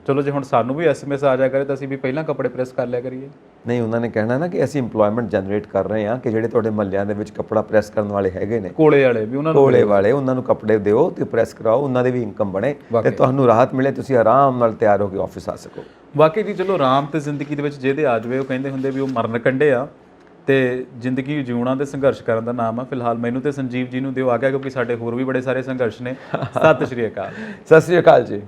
ਚਲੋ ਜੇ ਹੁਣ ਸਾਨੂੰ ਵੀ SMS ਆ ਜਾਇਆ ਕਰੇ ਤਾਂ ਅਸੀਂ ਵੀ ਪਹਿਲਾਂ ਕੱਪੜੇ ਪ੍ਰੈਸ ਕਰ ਲਿਆ ਕਰੀਏ। ਨਹੀਂ, ਉਹਨਾਂ ਨੇ ਕਹਿਣਾ ਨਾ ਕਿ ਅਸੀਂ ਇੰਪਲੋਇਮੈਂਟ ਜਨਰੇਟ ਕਰ ਰਹੇ ਹਾਂ, ਕਿ ਜਿਹੜੇ ਤੁਹਾਡੇ ਮਹੱਲਿਆਂ ਦੇ ਵਿੱਚ ਕੱਪੜਾ ਪ੍ਰੈਸ ਕਰਨ ਵਾਲੇ ਹੈਗੇ ਨੇ, ਕੋਲੇ ਵਾਲੇ ਵੀ ਉਹਨਾਂ ਨੂੰ ਕੋਲੇ ਵਾਲੇ, ਉਹਨਾਂ ਨੂੰ ਕੱਪੜੇ ਦਿਓ ਤੇ ਪ੍ਰੈਸ ਕਰਾਓ, ਉਹਨਾਂ ਦੇ ਵੀ ਇਨਕਮ ਬਣੇ ਤੇ ਤੁਹਾਨੂੰ ਰਾਹਤ ਮਿਲੇ, ਤੁਸੀਂ ਆਰਾਮ ਨਾਲ ਤਿਆਰ ਹੋ ਕੇ ਆਫਿਸ ਆ ਸਕੋ। ਬਾਕੀ ਜੀ ਚਲੋ ਆਰਾਮ ਤੇ ਜ਼ਿੰਦਗੀ ਦੇ ਵਿੱਚ ਜਿਹਦੇ ਆ ਜਾਵੇ, ਉਹ ਕਹਿੰਦੇ ਹੁੰਦੇ ਵੀ ਉਹ ਮਰਨ ਕੰਢੇ ਆ, ਤੇ ਜ਼ਿੰਦਗੀ ਜਿਉਣਾ ਤੇ ਸੰਘਰਸ਼ ਕਰਨ ਦਾ ਨਾਮ ਆ। ਫਿਲਹਾਲ ਮੈਨੂੰ ਤੇ ਸੰਜੀਵ ਜੀ ਨੂੰ ਦਿਓ ਆ ਗਿਆ, ਕਿਉਂਕਿ ਸਾਡੇ ਹੋਰ ਵੀ ਬੜੇ ਸਾਰੇ ਸੰਘਰਸ਼ ਨੇ। ਸਤਿ ਸ਼੍ਰੀ ਅਕਾਲ। ਸਤਿ ਸ਼੍ਰੀ ਅਕਾਲ ਜੀ।